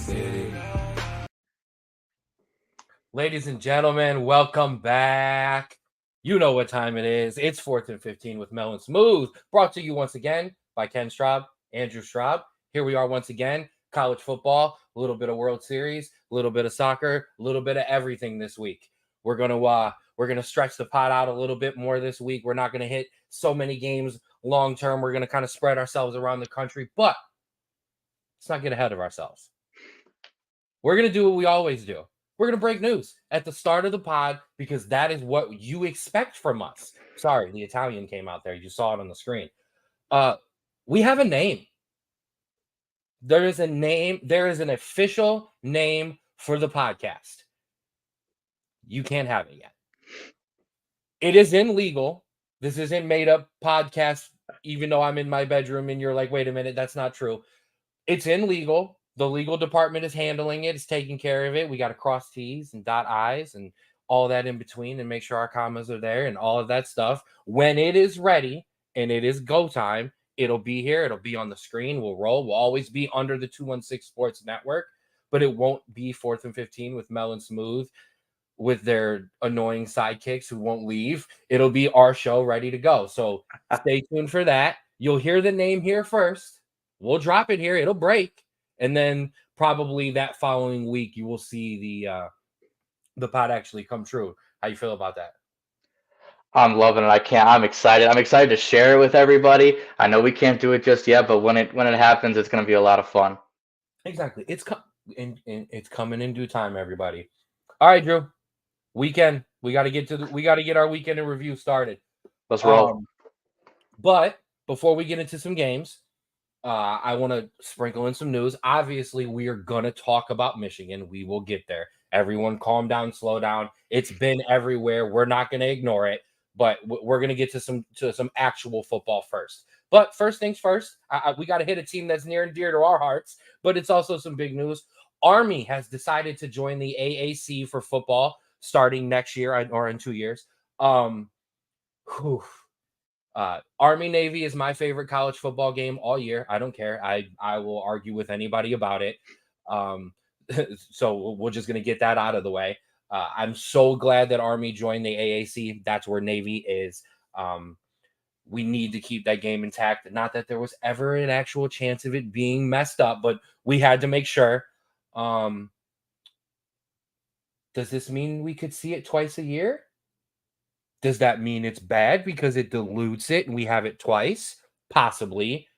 City. Ladies and gentlemen, welcome back. You know what time it is. It's 4th and 15 with Mel and Smooth, brought to you once again by Ken Straub, Andrew Straub. Here we are once again, college football, a little bit of World Series, a little bit of soccer, a little bit of everything this week. We're gonna stretch the pot out a little bit more this week. We're not gonna hit so many games long term. We're gonna kind of spread ourselves around the country, but let's not get ahead of ourselves. We're going to do what we always do. We're going to break news at the start of the pod because that is what you expect from us. Sorry, the Italian came out there. You saw it on the screen. We have a name. There is a name. There is an official name for the podcast. You can't have it yet. It is illegal. This isn't made up podcast, even though I'm in my bedroom and you're like, wait a minute, that's not true. It's illegal. The legal department is handling it. It's taking care of it. We got to cross T's and dot I's and all that in between and make sure our commas are there and all of that stuff. When it is ready and it is go time, it'll be here. It'll be on the screen. We'll roll. We'll always be under the 216 Sports Network, but it won't be 4th and 15 with Mel and Smooth with their annoying sidekicks who won't leave. It'll be our show ready to go. So stay tuned for that. You'll hear the name here first. We'll drop it here. It'll break. And then probably that following week, you will see the pod actually come true. How you feel about that? I'm loving it. I'm excited. I'm excited to share it with everybody. I know we can't do it just yet, but when it happens, it's going to be a lot of fun. Exactly. It's coming in due time, everybody. All right, Drew. Weekend. We got to get our weekend in review started. Let's roll. But before we get into some games, I want to sprinkle in some news. Obviously, we are going to talk about Michigan. We will get there. Everyone calm down, slow down. It's been everywhere. We're not going to ignore it, but we're going to get to some actual football first. But first things first, we got to hit a team that's near and dear to our hearts, but it's also some big news. Army has decided to join the AAC for football starting next year or in 2 years. Army Navy is my favorite college football game all year. I don't care. I will argue with anybody about it. So we're just going to get that out of the way. I'm so glad that Army joined the AAC. That's where Navy is. We need to keep that game intact. Not that there was ever an actual chance of it being messed up, but we had to make sure. Does this mean we could see it twice a year? Does that mean it's bad because it dilutes it and we have it twice? Possibly.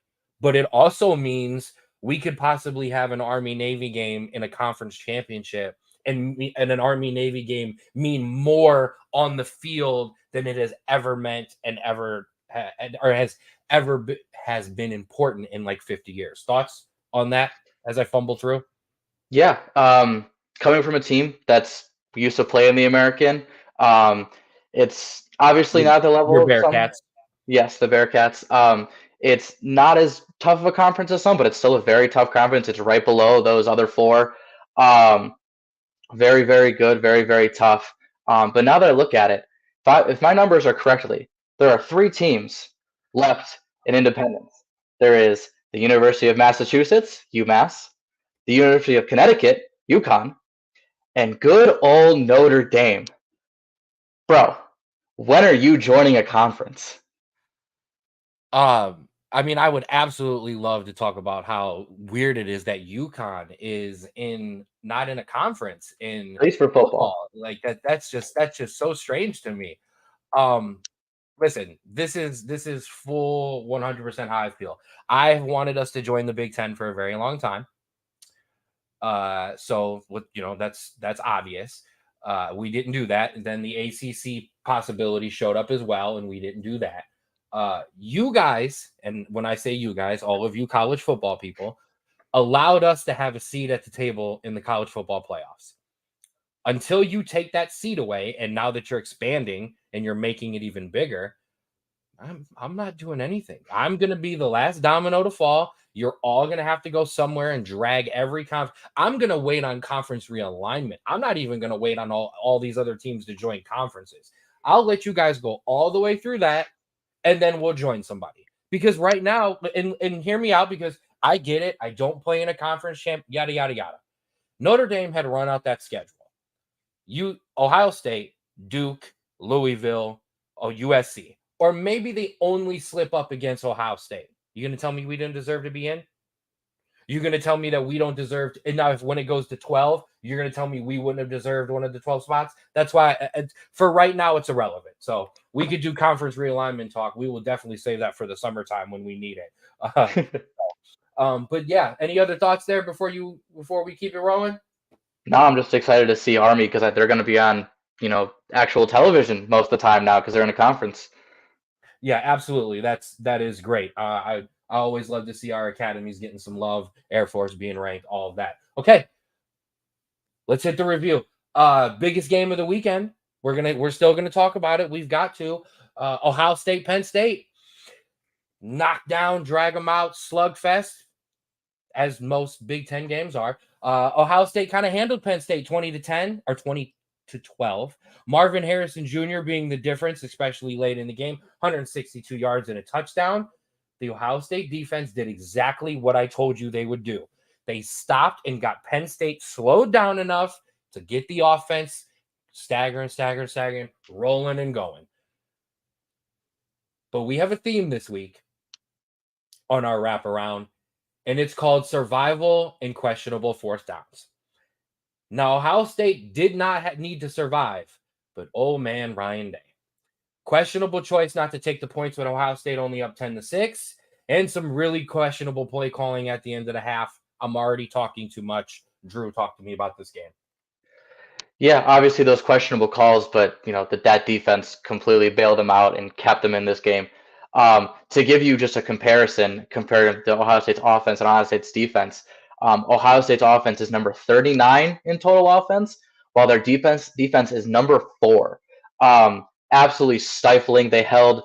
But it also means we could possibly have an Army-Navy game in a conference championship and an Army-Navy game mean more on the field than it has ever meant and has been important in like 50 years. Thoughts on that as I fumble through? Yeah. Coming from a team that's used to play in the American, it's obviously not the Your level of some. Bearcats. Yes, the Bearcats. It's not as tough of a conference as some, but it's still a very tough conference. It's right below those other four. Very, very good, very, very tough. But now that I look at it, if my numbers are correctly, there are 3 teams left in Independence. There is the University of Massachusetts, UMass, the University of Connecticut, UConn, and good old Notre Dame. Bro, when are you joining a conference? I mean, I would absolutely love to talk about how weird it is that UConn is not in a conference in At least for football. football. Like that's just so strange to me. Listen, this is full 100% how I feel. I've wanted us to join the Big Ten for a very long time. So that's obvious. We didn't do that, and then the ACC possibility showed up as well, and we didn't do that. You guys, and when I say you guys, all of you college football people, allowed us to have a seat at the table in the college football playoffs. Until you take that seat away, and now that you're expanding and you're making it even bigger, I'm not doing anything. I'm going to be the last domino to fall. You're all going to have to go somewhere and drag every I'm going to wait on conference realignment. I'm not even going to wait on all these other teams to join conferences. I'll let you guys go all the way through that, and then we'll join somebody. Because right now, and hear me out, because I get it. I don't play in a conference champ, yada, yada, yada. Notre Dame had run out that schedule. Ohio State, Duke, Louisville, USC, or maybe they only slip up against Ohio State. You going to tell me we didn't deserve to be in? You're going to tell me that we don't deserve to, and now if when it goes to 12, you're going to tell me we wouldn't have deserved one of the 12 spots? That's why for right now it's irrelevant. So we could do conference realignment talk. We will definitely save that for the summertime when we need it. But yeah, any other thoughts there before we keep it rolling? No, I'm just excited to see Army because they're going to be on, actual television most of the time now because they're in a conference. Yeah, absolutely. That is great. I always love to see our academies getting some love, Air Force being ranked, all of that. Okay, let's hit the review. Biggest game of the weekend. We're still gonna talk about it. We've got to. Ohio State, Penn State. Knock down, drag them out, slugfest, as most Big Ten games are. Ohio State kind of handled Penn State 20-10 or 20-12. Marvin Harrison Jr. being the difference, especially late in the game, 162 yards and a touchdown. The Ohio State defense did exactly what I told you they would do. They stopped and got Penn State slowed down enough to get the offense staggering, rolling and going. But we have a theme this week on our wraparound, and it's called survival and questionable fourth downs. Now, Ohio State did not need to survive, but oh man, Ryan Day. Questionable choice not to take the points with Ohio State only up 10-6, and some really questionable play calling at the end of the half. I'm already talking too much. Drew, talk to me about this game. Yeah, obviously those questionable calls, but that defense completely bailed them out and kept them in this game. To give you just a comparison, comparing the Ohio State's offense and Ohio State's defense, Ohio State's offense is number 39 in total offense, while their defense is number 4. Absolutely stifling. They held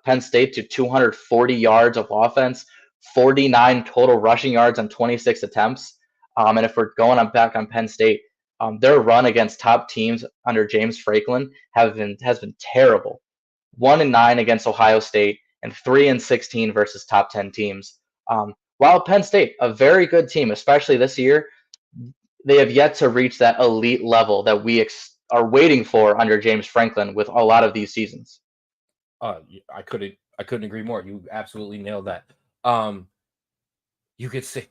Penn State to 240 yards of offense, 49 total rushing yards on 26 attempts. And if we're going back on Penn State, their run against top teams under James Franklin has been terrible. 1-9 against Ohio State and 3-16 versus top 10 teams. While Penn State, a very good team, especially this year, they have yet to reach that elite level that we are waiting for under James Franklin with a lot of these seasons. I couldn't agree more. You absolutely nailed that. You could say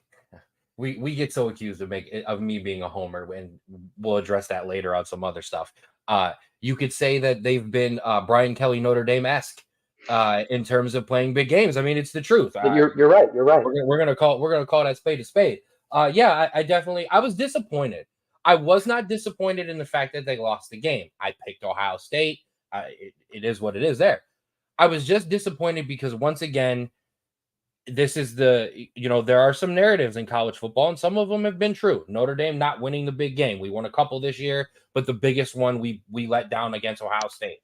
we get so accused of me being a homer, and we'll address that later on some other stuff. You could say that they've been Brian Kelly Notre Dame-esque in terms of playing big games. I mean, it's the truth. You're right. You're right. We're gonna call that spade a spade. Yeah, I definitely was disappointed. I was not disappointed in the fact that they lost the game. I picked Ohio State. It is what it is there. I was just disappointed because once again, this is there are some narratives in college football, and some of them have been true. Notre Dame not winning the big game. We won a couple this year, but the biggest one we let down against Ohio State.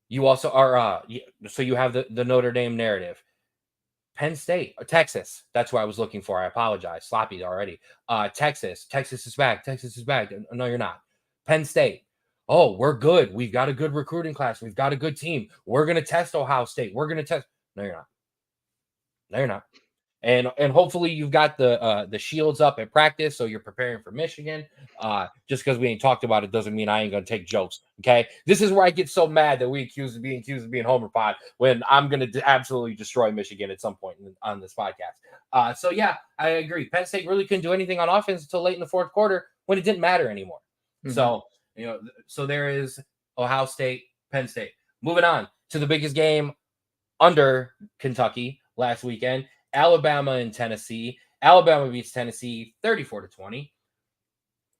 You also are so you have the Notre Dame narrative. Penn State, Texas. That's what I was looking for. I apologize. Sloppy already. Texas is back. Texas is back. No, you're not. Penn State. Oh, we're good. We've got a good recruiting class. We've got a good team. We're going to test Ohio State. We're going to test. No, you're not. No, you're not. And hopefully you've got the shields up at practice, so you're preparing for Michigan. Just because we ain't talked about it doesn't mean I ain't gonna take jokes. Okay, this is where I get so mad that we accused of being Homer Pod when I'm gonna absolutely destroy Michigan at some point on this podcast. So yeah, I agree. Penn State really couldn't do anything on offense until late in the fourth quarter when it didn't matter anymore. Mm-hmm. So there is Ohio State, Penn State. Moving on to the biggest game under Kentucky last weekend. Alabama and Tennessee. Alabama beats Tennessee 34-20.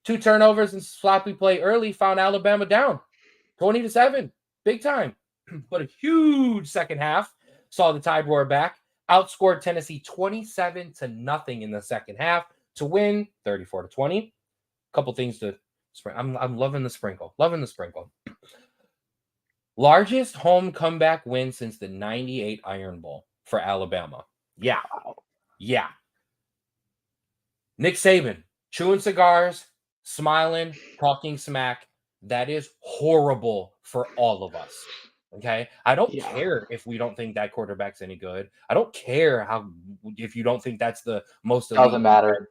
2 turnovers and sloppy play early found Alabama down 20-7. Big time. But a huge second half saw the Tide roar back. Outscored Tennessee 27-0 in the second half to win 34-20. Couple things to sprinkle. I'm loving the sprinkle. Loving the sprinkle. Largest home comeback win since the 98 Iron Bowl for Alabama. Yeah. Nick Saban, chewing cigars, smiling, talking smack. That is horrible for all of us. Okay. I don't Yeah. care if we don't think that quarterback's any good. I don't care if you don't think that's the most elite Doesn't matter.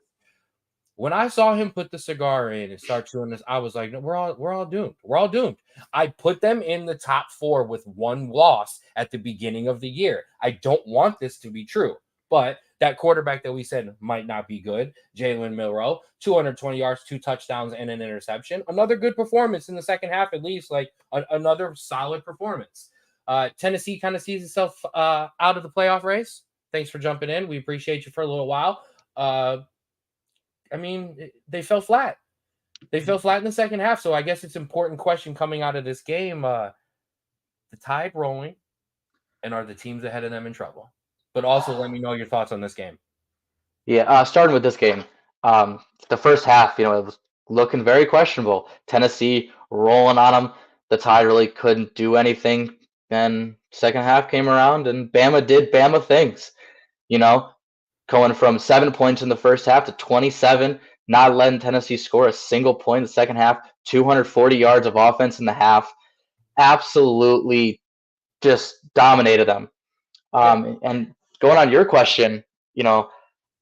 when I saw him put the cigar in and start chewing this, I was like, no, we're all doomed. We're all doomed. I put them in the top 4 with one loss at the beginning of the year. I don't want this to be true, but that quarterback that we said might not be good, Jalen Milroe, 220 yards, 2 touchdowns, and an interception. Another good performance in the second half, at least, like another solid performance. Tennessee kind of sees itself out of the playoff race. Thanks for jumping in. We appreciate you for a little while. I mean, they fell flat. They fell flat in the second half. So I guess it's an important question coming out of this game. The tide rolling, and are the teams ahead of them in trouble? But also, let me know your thoughts on this game. Yeah, starting with this game, the first half, it was looking very questionable. Tennessee rolling on them. The Tide really couldn't do anything. Then second half came around, and Bama did Bama things. You know, going from 7 points in the first half to 27, not letting Tennessee score a single point in the second half, 240 yards of offense in the half, absolutely just dominated them. And going on your question,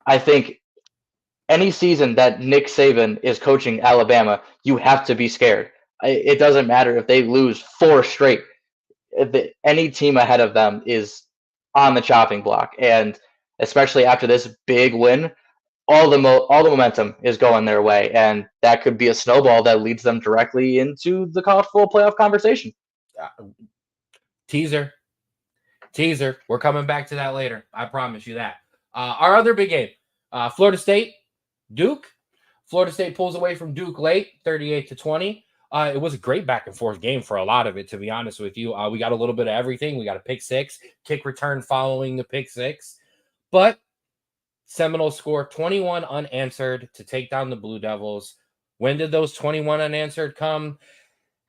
I think any season that Nick Saban is coaching Alabama, you have to be scared. It doesn't matter if they lose 4 straight. Any team ahead of them is on the chopping block, and especially after this big win, all the momentum is going their way, and that could be a snowball that leads them directly into the college football playoff conversation. Teaser. We're coming back to that later. I promise you that. Our other big game, Florida State, Duke. Florida State pulls away from Duke late, 38-20. It was a great back and forth game for a lot of it, to be honest with you. We got a little bit of everything. We got a pick six, kick return following the pick six. But Seminoles score 21 unanswered to take down the Blue Devils. When did those 21 unanswered come?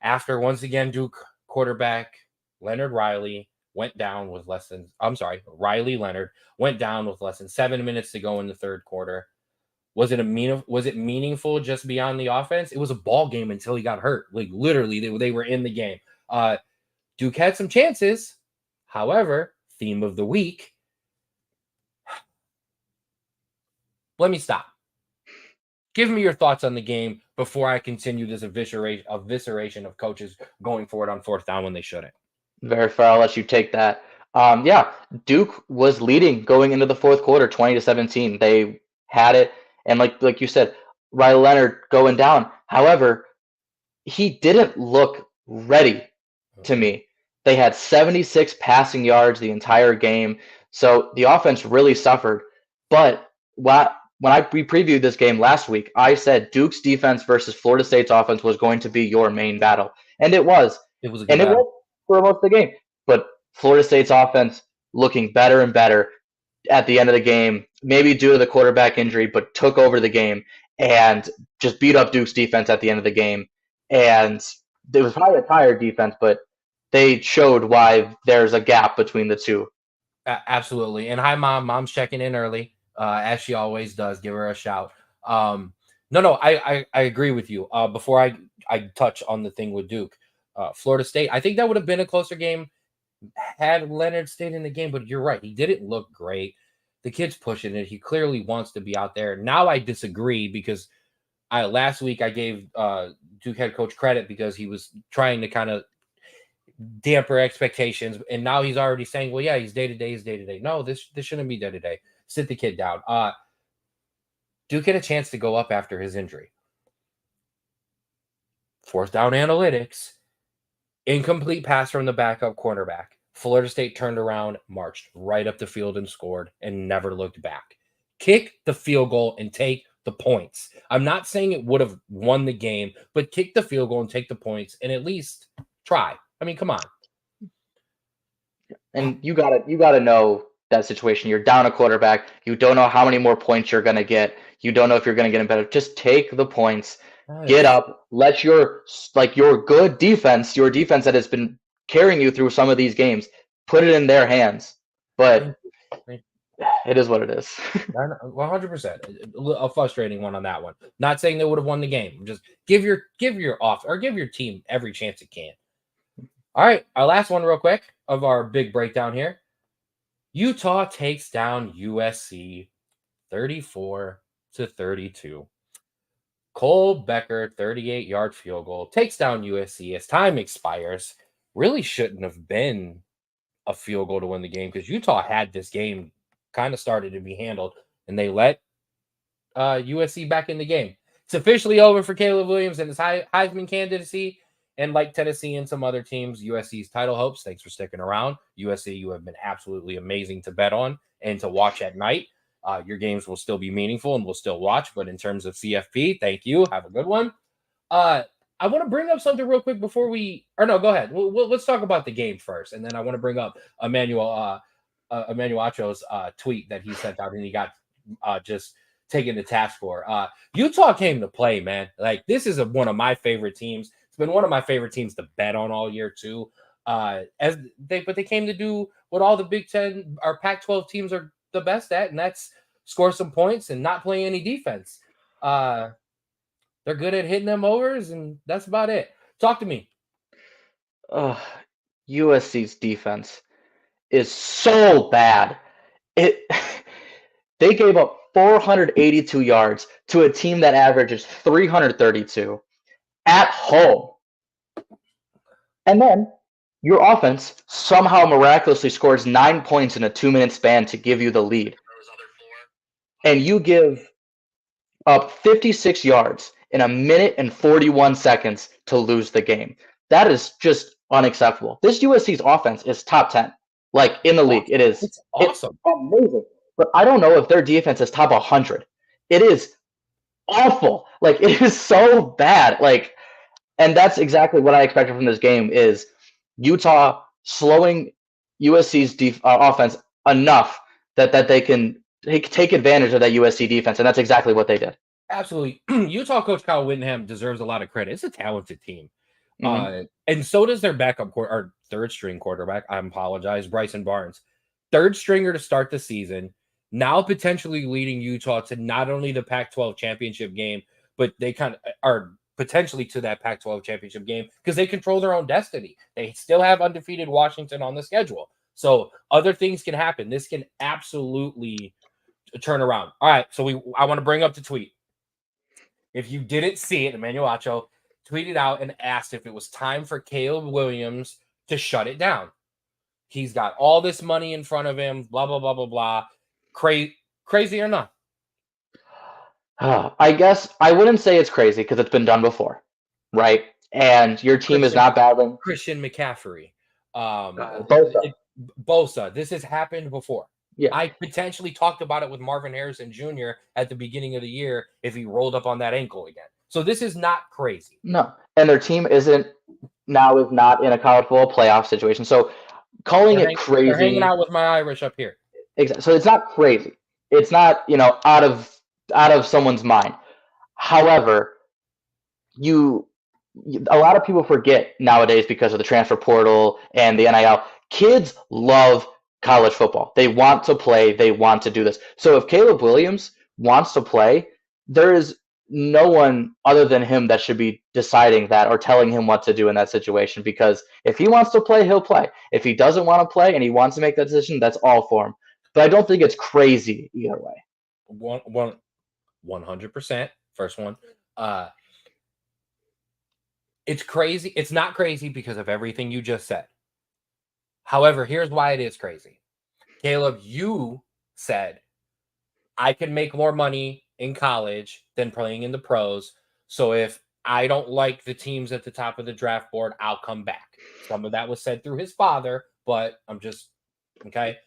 After, once again, Duke quarterback Leonard Riley went down with Riley Leonard went down with less than 7 minutes to go in the third quarter. Was it meaningful just beyond the offense? It was a ball game until he got hurt. Like literally, they were in the game. Duke had some chances. However, theme of the week. Let me stop. Give me your thoughts on the game before I continue this evisceration of coaches going forward on fourth down when they shouldn't. Very fair. I'll let you take that. Yeah, Duke was leading going into the fourth quarter, 20-17. They had it, and like you said, Riley Leonard going down. However, he didn't look ready to me. They had 76 passing yards the entire game, so the offense really suffered. But when we previewed this game last week, I said Duke's defense versus Florida State's offense was going to be your main battle, and it was. It was a good battle. It was for most of the game. But Florida State's offense looking better and better at the end of the game, maybe due to the quarterback injury, but took over the game and just beat up Duke's defense at the end of the game. And it was probably a tired defense, but they showed why there's a gap between the two. Absolutely. And hi, Mom. Mom's checking in early, as she always does. Give her a shout. No, I agree with you. Before I touch on the thing with Duke, Florida State, I think that would have been a closer game had Leonard stayed in the game, but you're right. He didn't look great. The kid's pushing it. He clearly wants to be out there. Now I disagree because last week I gave Duke head coach credit because he was trying to kind of damper expectations, and now he's already saying, well, yeah, he's day-to-day. No, this shouldn't be day-to-day. Sit the kid down. Duke had a chance to go up after his injury. Fourth down analytics. Incomplete pass from the backup cornerback. Florida State turned around, marched right up the field and scored and never looked back. Kick the field goal and take the points. I'm not saying it would have won the game, but kick the field goal and take the points and at least try. I mean, come on. And you gotta know that situation. You're down a quarterback. You don't know how many more points you're gonna get. You don't know if you're gonna get them better. Just take the points. Get up. Let your good defense, your defense that has been carrying you through some of these games, put it in their hands. But it is what it is. 100%. A frustrating one on that one. Not saying they would have won the game. Just give your team every chance it can. All right, our last one, real quick, of our big breakdown here. Utah takes down USC 34-32. Cole Becker, 38-yard field goal, takes down USC as time expires. Really shouldn't have been a field goal to win the game because Utah had this game kind of started to be handled, and they let USC back in the game. It's officially over for Caleb Williams and his Heisman candidacy. And like Tennessee and some other teams, USC's title hopes. Thanks for sticking around. USC, you have been absolutely amazing to bet on and to watch at night. Your games will still be meaningful and we'll still watch. But in terms of CFP, thank you. Have a good one. I want to bring up something real quick before we, or no, go ahead. Let's talk about the game first, and then I want to bring up Emmanuel Acho's tweet that he sent out, and he got just taken to task for. Utah came to play, man. Like, this is one of my favorite teams. It's been one of my favorite teams to bet on all year too. But they came to do what all the Big Ten or Pac-12 teams are the best at, and that's score some points and not play any defense. They're good at hitting them overs, and that's about it. Talk to me. USC's defense is so bad. They gave up 482 yards to a team that averages 332 at home. And then your offense somehow miraculously scores 9 points in a 2-minute span to give you the lead. And you give up 56 yards in a minute and 41 seconds to lose the game. That is just unacceptable. This USC's offense is top 10, like in the league. It's awesome. It's amazing. But I don't know if their defense is top 100. It is awful. Like, it is so bad. Like, and that's exactly what I expected from this game is Utah slowing USC's offense enough that they can take advantage of that USC defense, and that's exactly what they did. Absolutely. Utah coach Kyle Whittingham deserves a lot of credit. It's a talented team. Mhm. And so does their backup or third string quarterback. I apologize, Bryson Barnes. Third stringer to start the season, now potentially leading Utah to not only the Pac-12 championship game, but they kind of are potentially to that Pac-12 championship game because they control their own destiny. They still have undefeated Washington on the schedule. So other things can happen. This can absolutely turn around. All right, so I want to bring up the tweet. If you didn't see it, Emmanuel Acho tweeted out and asked if it was time for Caleb Williams to shut it down. He's got all this money in front of him, blah, blah, blah, blah, blah. Crazy or not? I guess I wouldn't say it's crazy because it's been done before, right? And your team is not battling. Christian McCaffrey. Bosa. This has happened before. Yeah. I potentially talked about it with Marvin Harrison Jr. at the beginning of the year if he rolled up on that ankle again. So this is not crazy. No. And their team is not in a college football playoff situation. So calling it crazy. They're hanging out with my Irish up here. Exactly. So it's not crazy. It's not, out of someone's mind. However, a lot of people forget nowadays because of the transfer portal and the NIL. Kids love college football. They want to play. They want to do this. So if Caleb Williams wants to play, there is no one other than him that should be deciding that or telling him what to do in that situation. Because if he wants to play, he'll play. If he doesn't want to play and he wants to make that decision, that's all for him. But I don't think it's crazy either way. 100%. First one. It's crazy. It's not crazy because of everything you just said. However, here's why it is crazy. Caleb, you said, I can make more money in college than playing in the pros. So if I don't like the teams at the top of the draft board, I'll come back. Some of that was said through his father, but I'm just, okay.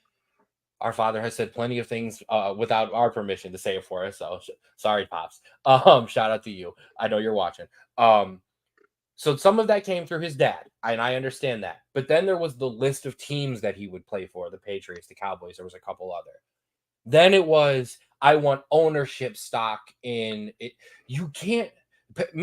Our father has said plenty of things without our permission to say it for us. So sorry, Pops. Shout out to you. I know you're watching. So some of that came through his dad, and I understand that. But then there was the list of teams that he would play for, the Patriots, the Cowboys. There was a couple other. Then it was, I want ownership stock in it. You can't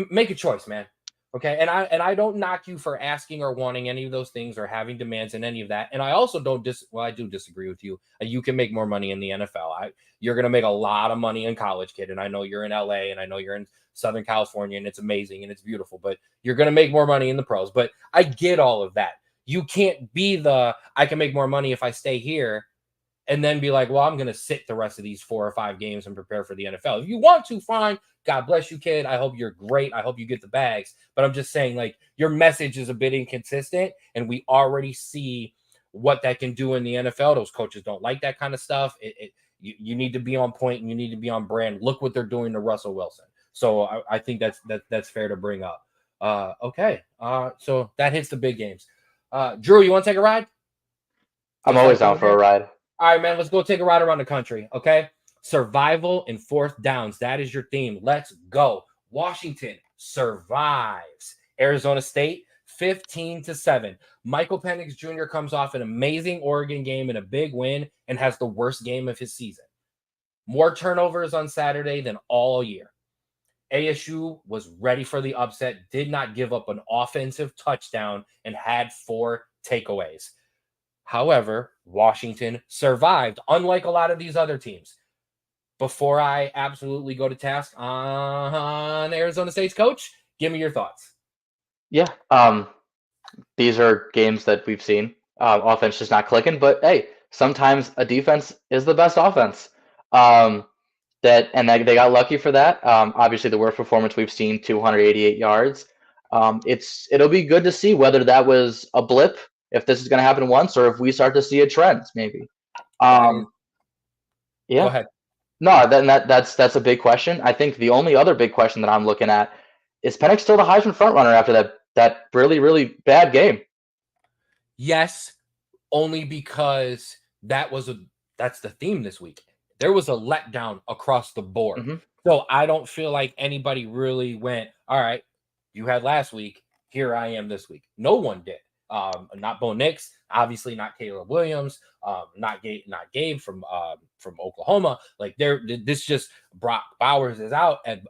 make a choice, man. Okay. And I don't knock you for asking or wanting any of those things or having demands in any of that. And I also don't I do disagree with you. You can make more money in the NFL. You're going to make a lot of money in college, kid. And I know you're in LA and I know you're in Southern California and it's amazing and it's beautiful, but you're going to make more money in the pros. But I get all of that. You can't be I can make more money if I stay here and then be like, well, I'm going to sit the rest of these 4 or 5 games and prepare for the NFL. If you want to, fine. God bless you, kid. I hope you're great. I hope you get the bags. But I'm just saying, like, your message is a bit inconsistent, and we already see what that can do in the NFL. Those coaches don't like that kind of stuff. You need to be on point and you need to be on brand. Look what they're doing to Russell Wilson. So I think that's fair to bring up. Okay. So that hits the big games. Drew, you want to take a ride? I'm Just always like down for a ride. all right, man, let's go take a ride around the country, okay? Survival and fourth downs. That is your theme. Let's go. Washington survives. Arizona State, 15-7. Michael Penix Jr. comes off an amazing Oregon game and a big win and has the worst game of his season. More turnovers on Saturday than all year. ASU was ready for the upset, did not give up an offensive touchdown, and had 4 takeaways. However, Washington survived, unlike a lot of these other teams. Before I absolutely go to task on Arizona State's coach, give me your thoughts. Yeah. These are games that we've seen. Offense just not clicking, but hey, sometimes a defense is the best offense. They got lucky for that. Obviously, the worst performance we've seen, 288 yards. It'll be good to see whether that was a blip, if this is going to happen once, or if we start to see a trend, maybe. Go Yeah. ahead. No, that's a big question. I think the only other big question that I'm looking at is Penix still the Heisman frontrunner after that really, really bad game? Yes, only because that's the theme this week. There was a letdown across the board. Mm-hmm. So I don't feel like anybody really went, all right, you had last week, here I am this week. No one did. Not Bo Nix, obviously not Caleb Williams, not Gabe from Oklahoma. Like this just Brock Bowers is out at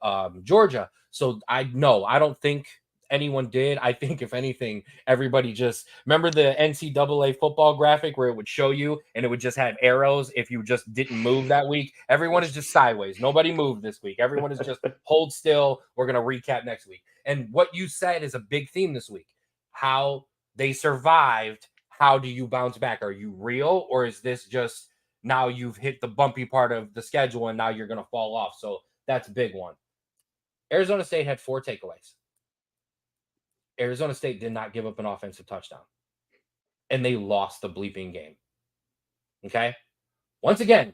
Georgia. So I don't think anyone did. I think if anything, everybody just remember the NCAA football graphic where it would show you and it would just have arrows if you just didn't move that week. Everyone is just sideways. Nobody moved this week. Everyone is just hold still. We're gonna recap next week. And what you said is a big theme this week. How they survived. How do you bounce back? Are you real, or is this just now you've hit the bumpy part of the schedule and now you're going to fall off? So that's a big one. Arizona State had 4 takeaways. Arizona State did not give up an offensive touchdown, and they lost the bleeping game. Okay? Once again,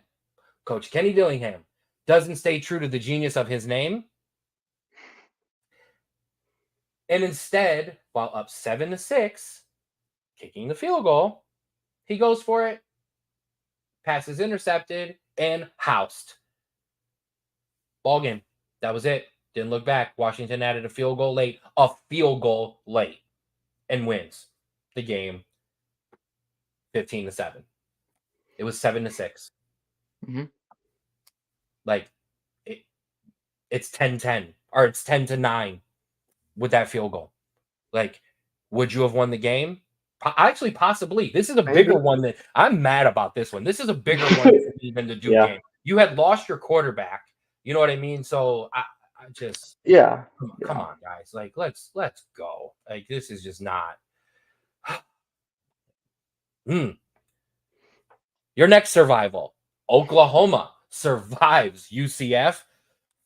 Coach Kenny Dillingham doesn't stay true to the genius of his name. And instead, while up 7-6, kicking the field goal, he goes for it, passes intercepted, and housed. Ball game. That was it. Didn't look back. Washington added a field goal late, and wins the game 15-7. It was 7-6. Mm-hmm. Like, it's 10-10, or it's 10-9 with that field goal. Like, would you have won the game? Actually, possibly. This is a bigger one that I'm mad about this one. This is a bigger one than the Duke game. You had lost your quarterback. You know what I mean? So I just come on, guys. Like, let's go. Like, this is just not. Your next survival. Oklahoma survives UCF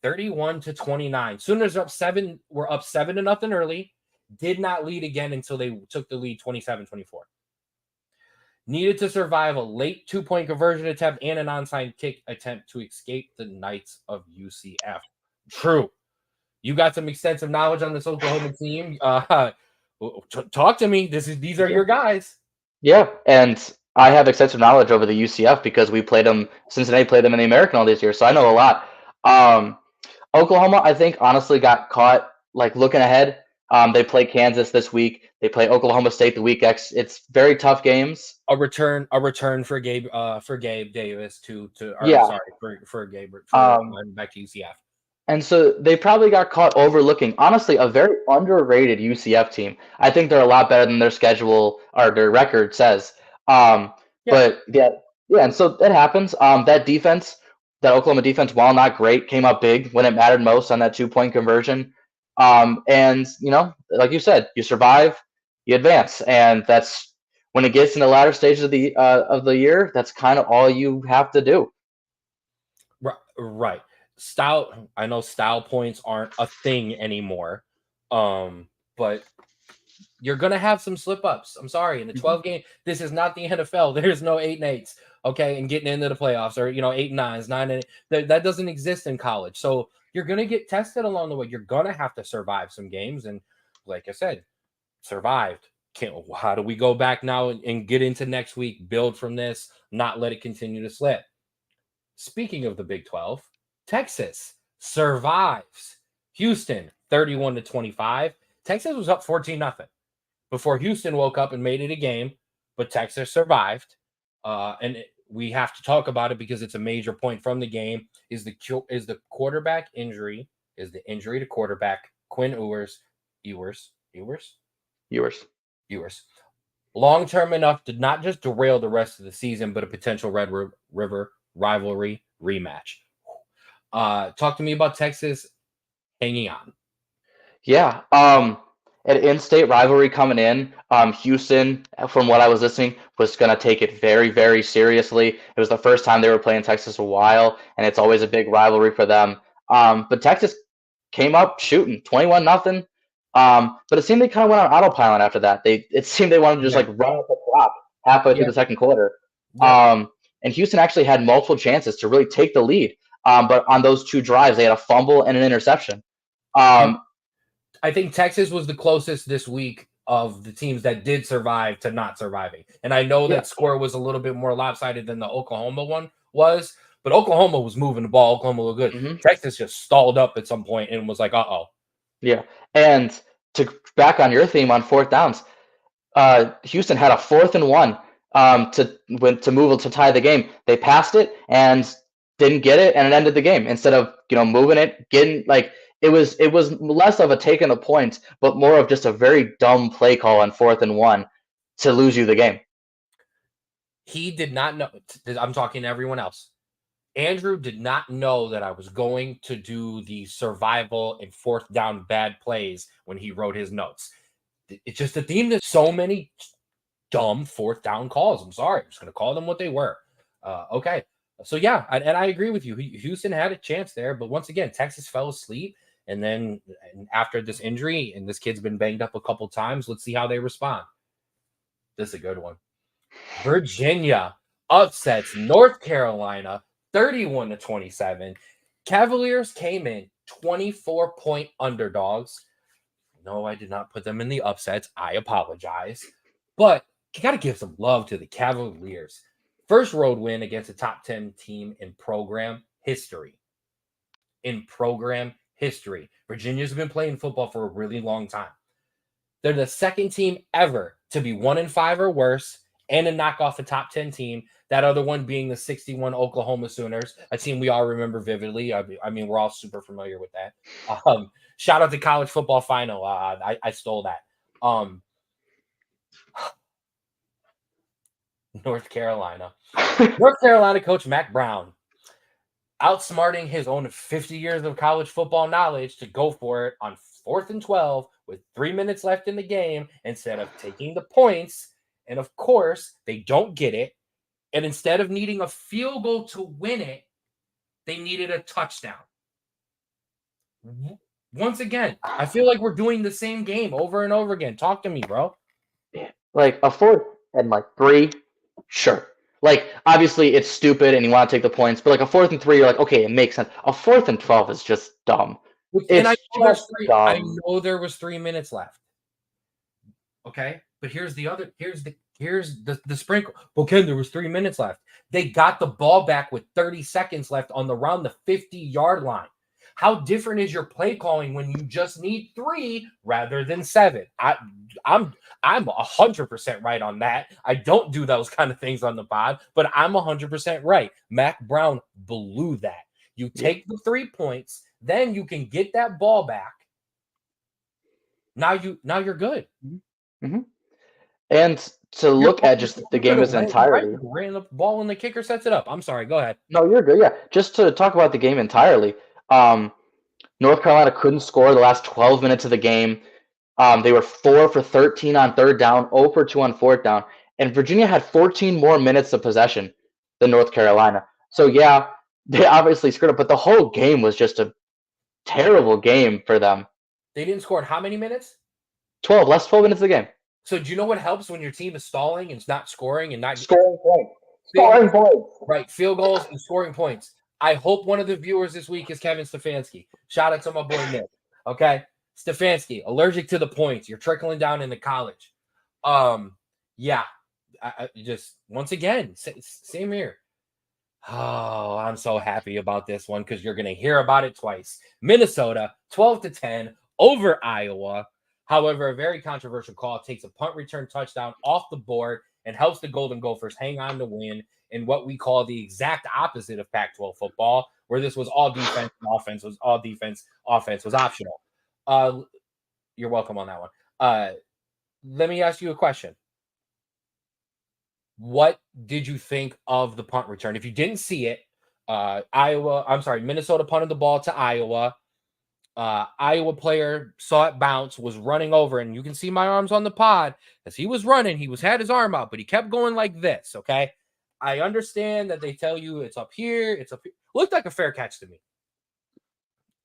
31-29. Sooners were up 7-0 early. Did not lead again until they took the lead 27-24. Needed to survive a late 2-point conversion attempt and an onside kick attempt to escape the Knights of UCF. True. You got some extensive knowledge on this Oklahoma team. Talk to me. These are your guys. Yeah, and I have extensive knowledge over the UCF because we played them. Cincinnati played them in the American all these years, so I know a lot. Oklahoma, I think, honestly got caught like looking ahead. They play Kansas this week. They play Oklahoma State the week X. It's very tough games. A return for Gabe Davis for Gabe back to UCF. And so they probably got caught overlooking, honestly, a very underrated UCF team. I think they're a lot better than their schedule or their record says. But and so that happens. That defense, that Oklahoma defense, while not great, came up big when it mattered most on that 2-point conversion. And like you said, you survive. you advance, and that's when it gets in the latter stages of the year. That's kind of all you have to do. Right. Style. I know style points aren't a thing anymore, but you're gonna have some slip ups. I'm sorry. In the Mhm. 12 game, this is not the NFL. There's no 8 and 8s. Okay, and getting into the playoffs, or 8 and 9s, 9 and 8. That doesn't exist in college. So you're gonna get tested along the way. You're gonna have to survive some games, and like I said, survived. How do we go back now and get into next week? Build from this, not let it continue to slip. Speaking of the Big 12, Texas survives Houston 31-25. Texas was up 14-0 before Houston woke up and made it a game, but Texas survived. We have to talk about it because it's a major point from the game. Is the quarterback injury? Is the injury to quarterback Quinn Ewers long term enough to not just derail the rest of the season, but a potential Red River rivalry rematch? Talk to me about Texas hanging on. Yeah. An in-state rivalry coming in. Houston, from what I was listening, was going to take it very, very seriously. It was the first time they were playing Texas a while, and it's always a big rivalry for them. But Texas came up shooting 21-0. But it seemed they kind of went on autopilot after that. It seemed they wanted to just Yeah, like run up the clock halfway through yeah, the second quarter. yeah. And Houston actually had multiple chances to really take the lead. But on those two drives, they had a fumble and an interception. And Um, I think Texas was the closest this week of the teams that did survive to not surviving. And I know yeah. that score was a little bit more lopsided than the Oklahoma one was, but Oklahoma was moving the ball. Oklahoma looked good. Mhm. Texas just stalled up at some point and was like, "Uh-oh." Yeah. And to back on your theme on fourth downs, Houston had a 4th and 1 to move to tie the game. They passed it and didn't get it, and it ended the game. Instead of moving it, getting like it was less of a taking a point, but more of just a very dumb play call on 4th and 1 to lose you the game. He did not know. I'm talking to everyone else. Andrew did not know that I was going to do the survival and fourth down bad plays when he wrote his notes. It's just a theme that so many dumb fourth down calls. I'm sorry. I'm just going to call them what they were. Okay. So, yeah, and I agree with you. Houston had a chance there, but once again, Texas fell asleep. And then after this injury, and this kid's been banged up a couple times, let's see how they respond. This is a good one. Virginia upsets North Carolina 31-27. Cavaliers came in 24-point underdogs. No, I did not put them in the upsets. I apologize. But you got to give some love to the Cavaliers. First road win against a top 10 team in program history. Virginia's been playing football for a really long time. They're the second team ever to be 1-5 or worse and to knock off a top 10 team. That other one being the 61 Oklahoma Sooners, a team we all remember vividly. I mean, we're all super familiar with that. Shout out to college football final. I stole that. North Carolina. North Carolina coach Mac Brown outsmarting his own 50 years of college football knowledge to go for it on 4th and 12 with 3 minutes left in the game instead of taking the points. And of course, they don't get it. And instead of needing a field goal to win it, they needed a touchdown. Once again, I feel like we're doing the same game over and over again. Talk to me, bro. Like a 4th and 3, sure. Like obviously it's stupid and you want to take the points, but like a 4th and 3, you're like, okay, it makes sense. A 4th and 12 is just dumb. And It's just I dumb. know there was 3 minutes left. Okay, but here's the sprinkle. Well, Ken, there was 3 minutes left. They got the ball back with 30 seconds left on around the 50-yard line. How different is your play calling when you just need 3 rather than 7? I'm 100% right on that. I don't do those kind of things on the pod, but I'm 100% right. Mac Brown blew that. You take the 3 points, then you can get that ball back. Now you're good. Mm-hmm. And to look at just the game as an entirety. Ran the ball and the kicker sets it up. I'm sorry. Go ahead. No, you're good. Yeah, just to talk about the game entirely. North Carolina couldn't score the last 12 minutes of the game. They were 4 for 13 on third down, 0 for 2 on fourth down, and Virginia had 14 more minutes of possession than North Carolina. So yeah, they obviously screwed up, but the whole game was just a terrible game for them. They didn't score in how many minutes? 12 minutes of the game. So do you know what helps when your team is stalling and it's not scoring and not Scoring points. Scoring points. Right, field goals and scoring points. I hope one of the viewers this week is Kevin Stefanski. Shout out to my boy Nick. Okay, Stefanski, allergic to the points. You're trickling down into college. Yeah, I just once again, same here. Oh, I'm so happy about this one because you're going to hear about it twice. Minnesota, 12-10 over Iowa. However, a very controversial call takes a punt return touchdown off the board and helps the Golden Gophers hang on to win in what we call the exact opposite of Pac-12 football, where this was all defense and offense was all defense, offense was optional. You're welcome on that one. Let me ask you a question. What did you think of the punt return? If you didn't see it, Minnesota punted the ball to Iowa. Iowa player saw it bounce, was running over, and you can see my arms on the pod as he was running. He had his arm out, but he kept going like this. Okay, I understand that they tell you it's up here, it's up here. Looked like a fair catch to me.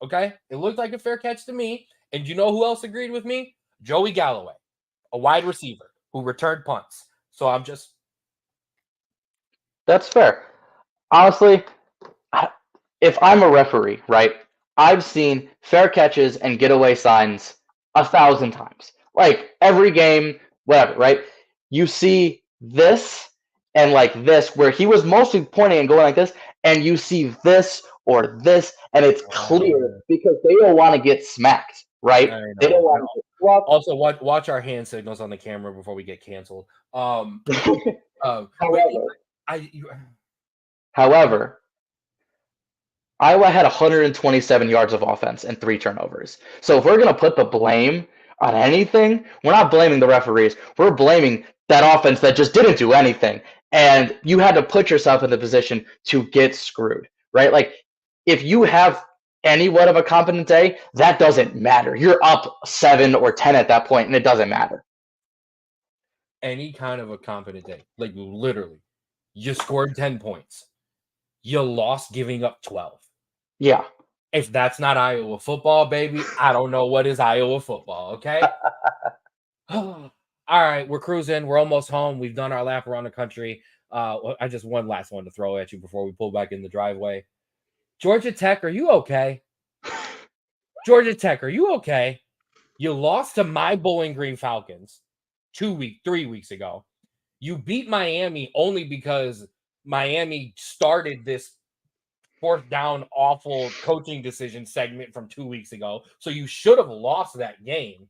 Okay, it looked like a fair catch to me. And you know who else agreed with me? Joey Galloway, a wide receiver who returned punts. So I'm just. That's fair. Honestly, if I'm a referee, right, I've seen fair catches and getaway signs 1,000 times. Like every game, whatever, right? You see this and like this, where he was mostly pointing and going like this, and you see this or this, and it's clear because they don't want to get smacked, right? They don't want to get swapped. Also, watch our hand signals on the camera before we get canceled. However, Iowa had 127 yards of offense and 3 turnovers. So if we're going to put the blame on anything, we're not blaming the referees. We're blaming that offense that just didn't do anything. And you had to put yourself in the position to get screwed, right? Like if you have anyone of a competent day, that doesn't matter. You're up 7 or 10 at that point, and it doesn't matter. Any kind of a competent day, like literally, you scored 10 points. You lost giving up 12. Yeah. If that's not Iowa football, baby, I don't know what is Iowa football, okay? All right, we're cruising. We're almost home. We've done our lap around the country. I just one last one to throw at you before we pull back in the driveway. Georgia Tech, are you okay? Georgia Tech, are you okay? You lost to my Bowling Green Falcons 3 weeks ago. You beat Miami only because Miami started this fourth down awful coaching decision segment from 2 weeks ago. So you should have lost that game.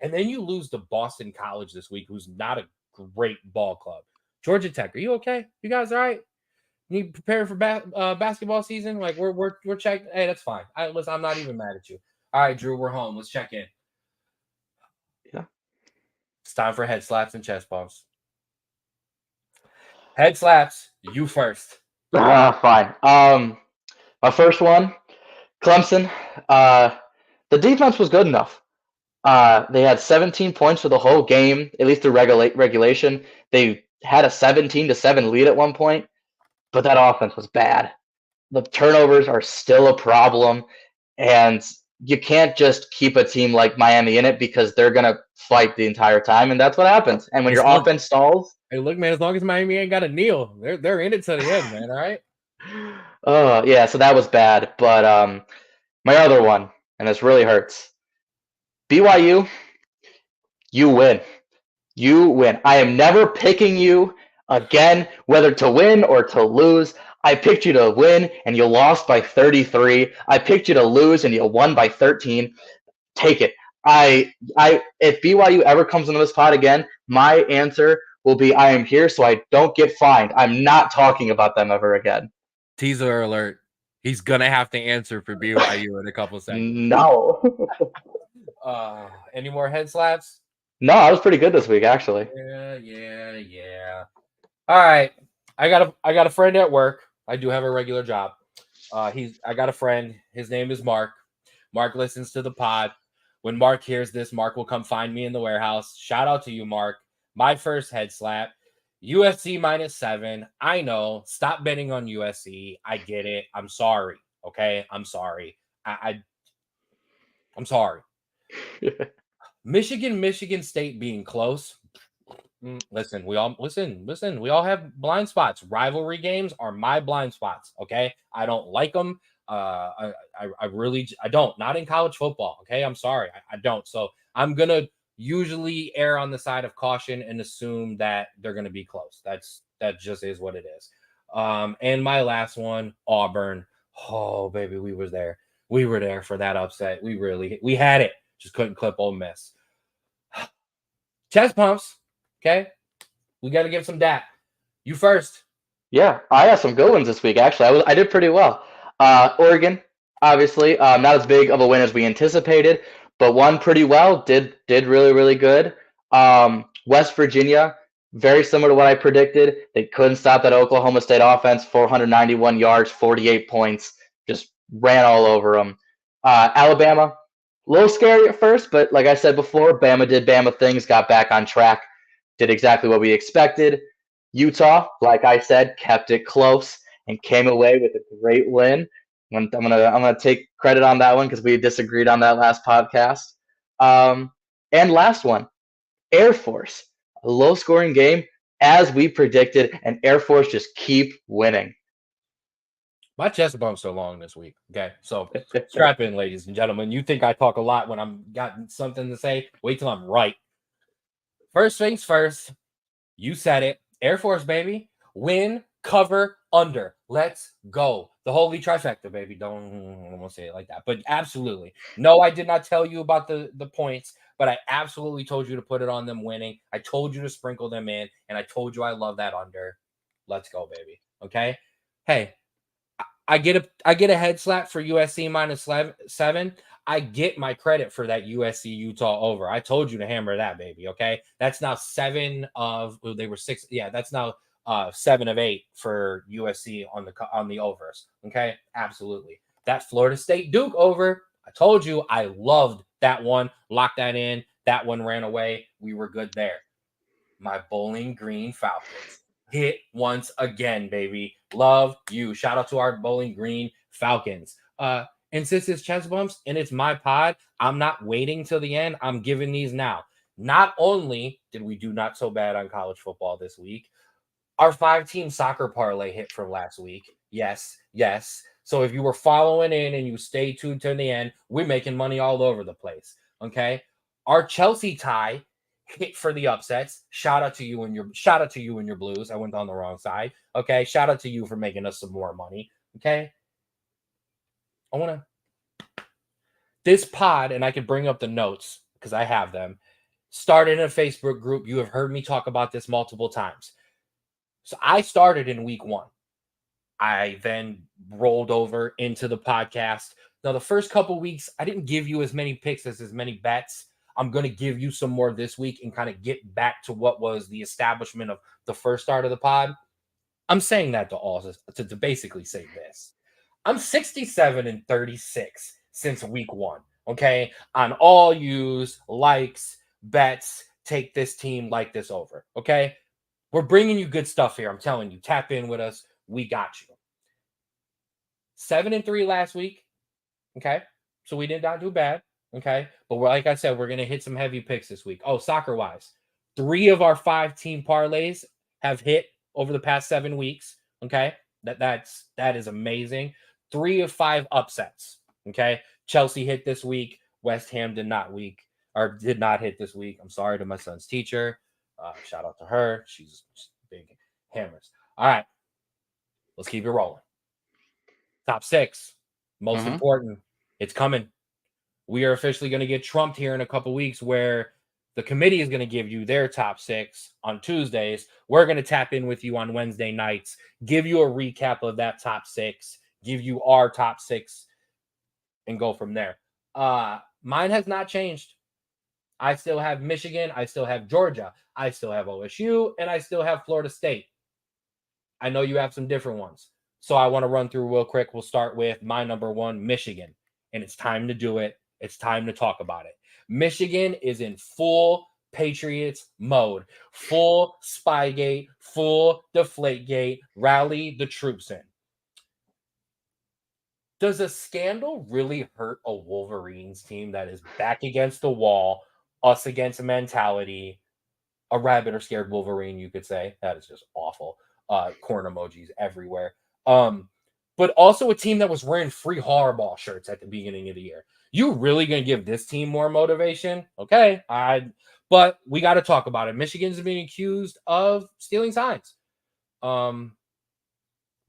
And then you lose to Boston College this week, who's not a great ball club. Georgia Tech, are you okay? You guys all right? You prepared for basketball season? Like we're checking. Hey, that's fine. I'm not even mad at you. All right, Drew, we're home. Let's check in. Yeah. It's time for head slaps and chest bumps. Head slaps, you first. Fine. My first one, Clemson. The defense was good enough. They had 17 points for the whole game, at least through regulation. They had a 17-7 lead at one point, but that offense was bad. The turnovers are still a problem, and you can't just keep a team like Miami in it because they're going to fight the entire time, and that's what happens. And when your offense stalls... Hey, look, man, as long as Miami ain't got to kneel, they're in it to the end, man, all right? Yeah, so that was bad. But my other one, and this really hurts, BYU, you win. You win. I am never picking you again, whether to win or to lose. I picked you to win, and you lost by 33. I picked you to lose, and you won by 13. Take it. If BYU ever comes into this pod again, my answer will be I am here so I don't get fined. I'm not talking about them ever again. Teaser alert. He's going to have to answer for BYU in a couple seconds. No. Any more head slaps? No, I was pretty good this week, actually. Yeah. All right. I got a friend at work. I do have a regular job. I got a friend. His name is Mark. Mark listens to the pod. When Mark hears this, Mark will come find me in the warehouse. Shout out to you, Mark. My first head slap. USC -7. I know. Stop betting on USC. I get it. I'm sorry. Okay, I'm sorry. I'm sorry. Michigan State being close. Listen, we all have blind spots. Rivalry games are my blind spots. Okay, I don't like them. I really don't. Not in college football. Okay, I'm sorry, I don't. So I'm gonna usually err on the side of caution and assume that they're gonna be close. That just is what it is. And my last one, Auburn. Oh baby, we were there. We were there for that upset. We had it. Just couldn't clip Ole Miss. Chest pumps. Okay. We got to give some dap. You first. Yeah, I had some good ones this week. Actually, I did pretty well. Oregon, obviously, not as big of a win as we anticipated, but won pretty well. Did really good. West Virginia, very similar to what I predicted. They couldn't stop that Oklahoma State offense. 491 yards, 48 points, just ran all over them. Alabama, a little scary at first, but like I said before, Bama did Bama things, got back on track, did exactly what we expected. Utah, like I said, kept it close and came away with a great win. I'm gonna take credit on that one because we disagreed on that last podcast. And last one, Air Force, a low scoring game as we predicted, and Air Force just keep winning. My chest bumps so long this week. Okay, so strap in, ladies and gentlemen. You think I talk a lot when I'm got something to say? Wait till I'm right. First things first. You said it. Air Force, baby. Win, cover, under. Let's go. The holy trifecta, baby. I won't say it like that. But absolutely. No, I did not tell you about the points, but I absolutely told you to put it on them winning. I told you to sprinkle them in, and I told you I love that under. Let's go, baby. Okay? Hey, I get a head slap for USC -7. I get my credit for that USC Utah over. I told you to hammer that, baby. Okay, that's now 7 of they were 6. Yeah, that's now 7 of 8 for USC on the overs. Okay, absolutely. That Florida State Duke over. I told you I loved that one. Locked that in. That one ran away. We were good there. My Bowling Green Falcons hit once again, baby. Love you. Shout out to our Bowling Green Falcons. And since it's chest bumps and it's my pod, I'm not waiting till the end. I'm giving these now. Not only did we do not so bad on college football this week, our 5-team soccer parlay hit from last week. Yes. So if you were following in and you stay tuned to the end, we're making money all over the place. Okay. Our Chelsea tie hit for the upsets. Shout out to you and your Blues. I went on the wrong side. Okay. Shout out to you for making us some more money. Okay. This pod, and I can bring up the notes because I have them, started in a Facebook group. You have heard me talk about this multiple times. So I started in week 1. I then rolled over into the podcast. Now, the first couple weeks, I didn't give you as many picks as many bets. I'm going to give you some more this week and kind of get back to what was the establishment of the first start of the pod. I'm saying that to basically say this. I'm 67-36 since week 1. Okay. On all use, likes, bets, take this team, like this over. Okay. We're bringing you good stuff here. I'm telling you, tap in with us. We got you. 7-3 last week. Okay. So we did not do bad. Okay. But like I said, we're going to hit some heavy picks this week. Oh, soccer wise, 3 of our 5-team parlays have hit over the past 7 weeks. Okay. That is amazing. 3 of 5 upsets. Okay. Chelsea hit this week. West Ham did not hit this week. I'm sorry to my son's teacher. Shout out to her. She's big hammers. All right. Let's keep it rolling. Top 6. Most important. It's coming. We are officially going to get trumped here in a couple weeks where the committee is going to give you their top 6 on Tuesdays. We're going to tap in with you on Wednesday nights, give you a recap of that top 6, give you our top 6, and go from there. Mine has not changed. I still have Michigan. I still have Georgia. I still have OSU. And I still have Florida State. I know you have some different ones. So I want to run through real quick. We'll start with my number 1, Michigan. And it's time to do it. It's time to talk about it. Michigan is in full Patriots mode, full Spygate, full Deflategate, rally the troops in. Does a scandal really hurt a Wolverines team that is back against the wall, us against a mentality, a rabid or scared Wolverine, you could say? That is just awful. Corn emojis everywhere. But also a team that was wearing free Harbaugh shirts at the beginning of the year. You really gonna give this team more motivation? Okay, but we got to talk about it. Michigan's being accused of stealing signs.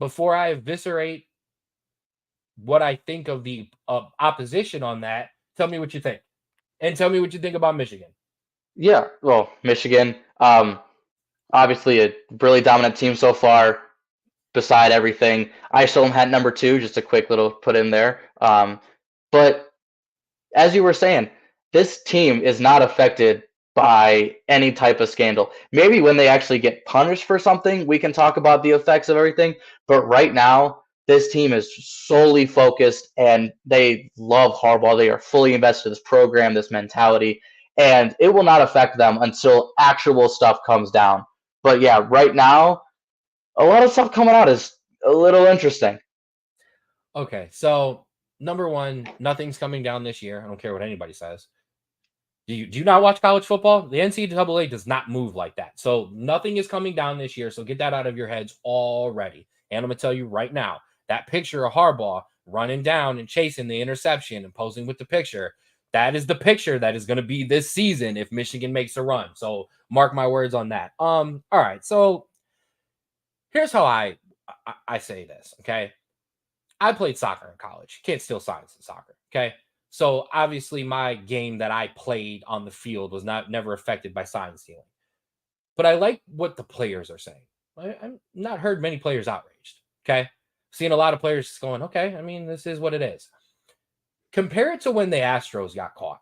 Before I eviscerate what I think of the opposition on that, tell me what you think, and tell me what you think about Michigan. Yeah, well, Michigan, obviously a really dominant team so far. Beside everything, I still had number 2. Just a quick little put in there. But as you were saying, this team is not affected by any type of scandal. Maybe when they actually get punished for something, we can talk about the effects of everything. But right now, this team is solely focused and they love Harbaugh. They are fully invested in this program, this mentality, and it will not affect them until actual stuff comes down. But yeah, right now, a lot of stuff coming out is a little interesting. Okay, so number one, nothing's coming down this year. I don't care what anybody says. Do you not watch college football? The NCAA does not move like that. So nothing is coming down this year. So get that out of your heads already. And I'm going to tell you right now, that picture of Harbaugh running down and chasing the interception and posing with the picture, that is the picture that is going to be this season if Michigan makes a run. So mark my words on that. All right. So here's how I say this, okay? I played soccer in college. You can't steal signs in soccer, okay? So obviously my game that I played on the field was never affected by sign stealing. But I like what the players are saying. I've not heard many players outraged, okay? Seen a lot of players just going, okay, I mean, this is what it is. Compare it to when the Astros got caught.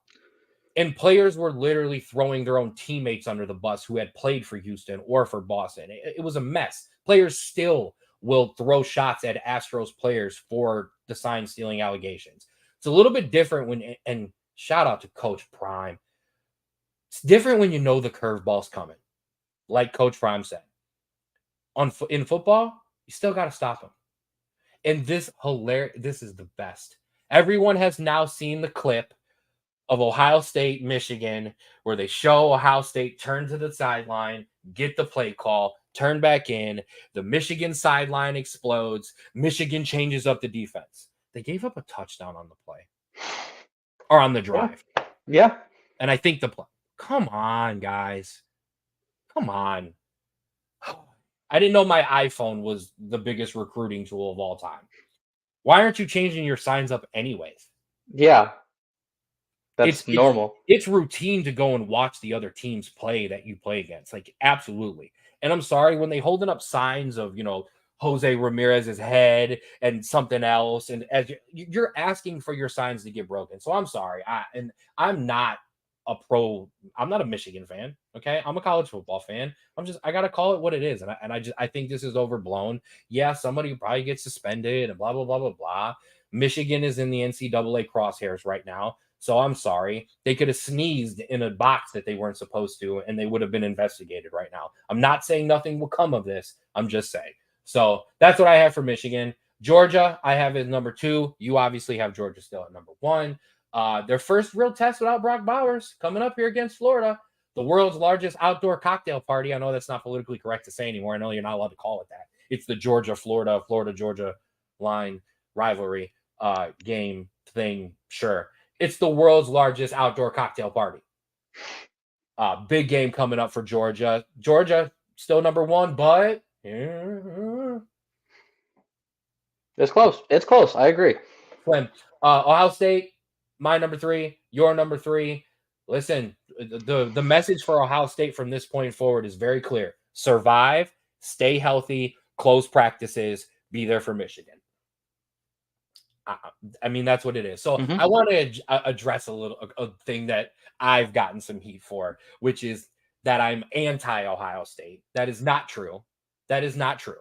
And players were literally throwing their own teammates under the bus who had played for Houston or for Boston. It was a mess. Players still will throw shots at Astros players for the sign stealing allegations. It's a little bit different when, and shout out to Coach Prime. It's different when you know the curveball's coming, like Coach Prime said. In football, you still got to stop them. And this is the best. Everyone has now seen the clip of Ohio State, Michigan, where they show Ohio State turn to the sideline, get the play call, turn back in. The Michigan sideline explodes. Michigan changes up the defense. They gave up a touchdown on the play or on the drive. Yeah. And I think the play. Come on, guys. Come on. I didn't know my iPhone was the biggest recruiting tool of all time. Why aren't you changing your signs up anyways? Yeah. That's normal. It's routine to go and watch the other teams play that you play against. Like, absolutely. And I'm sorry, when they holding up signs of, Jose Ramirez's head and something else, and as you're asking for your signs to get broken. So I'm sorry. I'm not a Michigan fan. Okay. I'm a college football fan. I got to call it what it is. And I think this is overblown. Yeah. Somebody probably gets suspended and blah, blah, blah, blah, blah. Michigan is in the NCAA crosshairs right now. So I'm sorry. They could have sneezed in a box that they weren't supposed to, and they would have been investigated right now. I'm not saying nothing will come of this. I'm just saying. So that's what I have for Michigan. Georgia, I have as number 2. You obviously have Georgia still at number 1. Their first real test without Brock Bowers coming up here against Florida, the world's largest outdoor cocktail party. I know that's not politically correct to say anymore. I know you're not allowed to call it that. It's the Florida-Georgia line rivalry game thing. Sure. It's the world's largest outdoor cocktail party. Big game coming up for Georgia. Georgia still number 1, but it's close. It's close. I agree. Slim. Ohio State, my number 3, your number 3. Listen, the message for Ohio State from this point forward is very clear. Survive, stay healthy, close practices, be there for Michigan. I mean, that's what it is. So I want to address a thing that I've gotten some heat for, which is that I'm anti-Ohio State. That is not true. That is not true.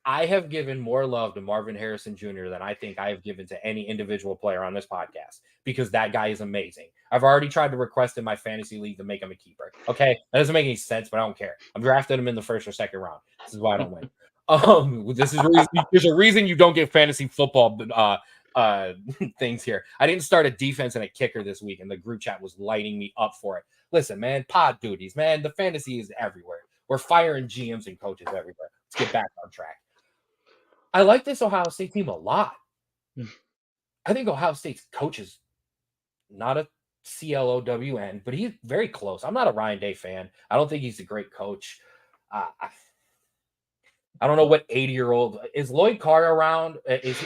I have given more love to Marvin Harrison Jr. than I think I have given to any individual player on this podcast because that guy is amazing. I've already tried to request in my fantasy league to make him a keeper. Okay, that doesn't make any sense, but I don't care. I'm drafting him in the first or second round. This is why I don't win. There's a reason you don't get fantasy football things here. I didn't start a defense and a kicker this week, and the group chat was lighting me up for it. Listen, man, pod duties, man. The fantasy is everywhere. We're firing GMs and coaches everywhere. Let's get back on track. I like this Ohio State team a lot. I think Ohio State's coach is not a CLOWN, but he's very close. I'm not a Ryan Day fan. I don't think he's a great coach. I don't know what 80-year-old is Lloyd Carr around. It's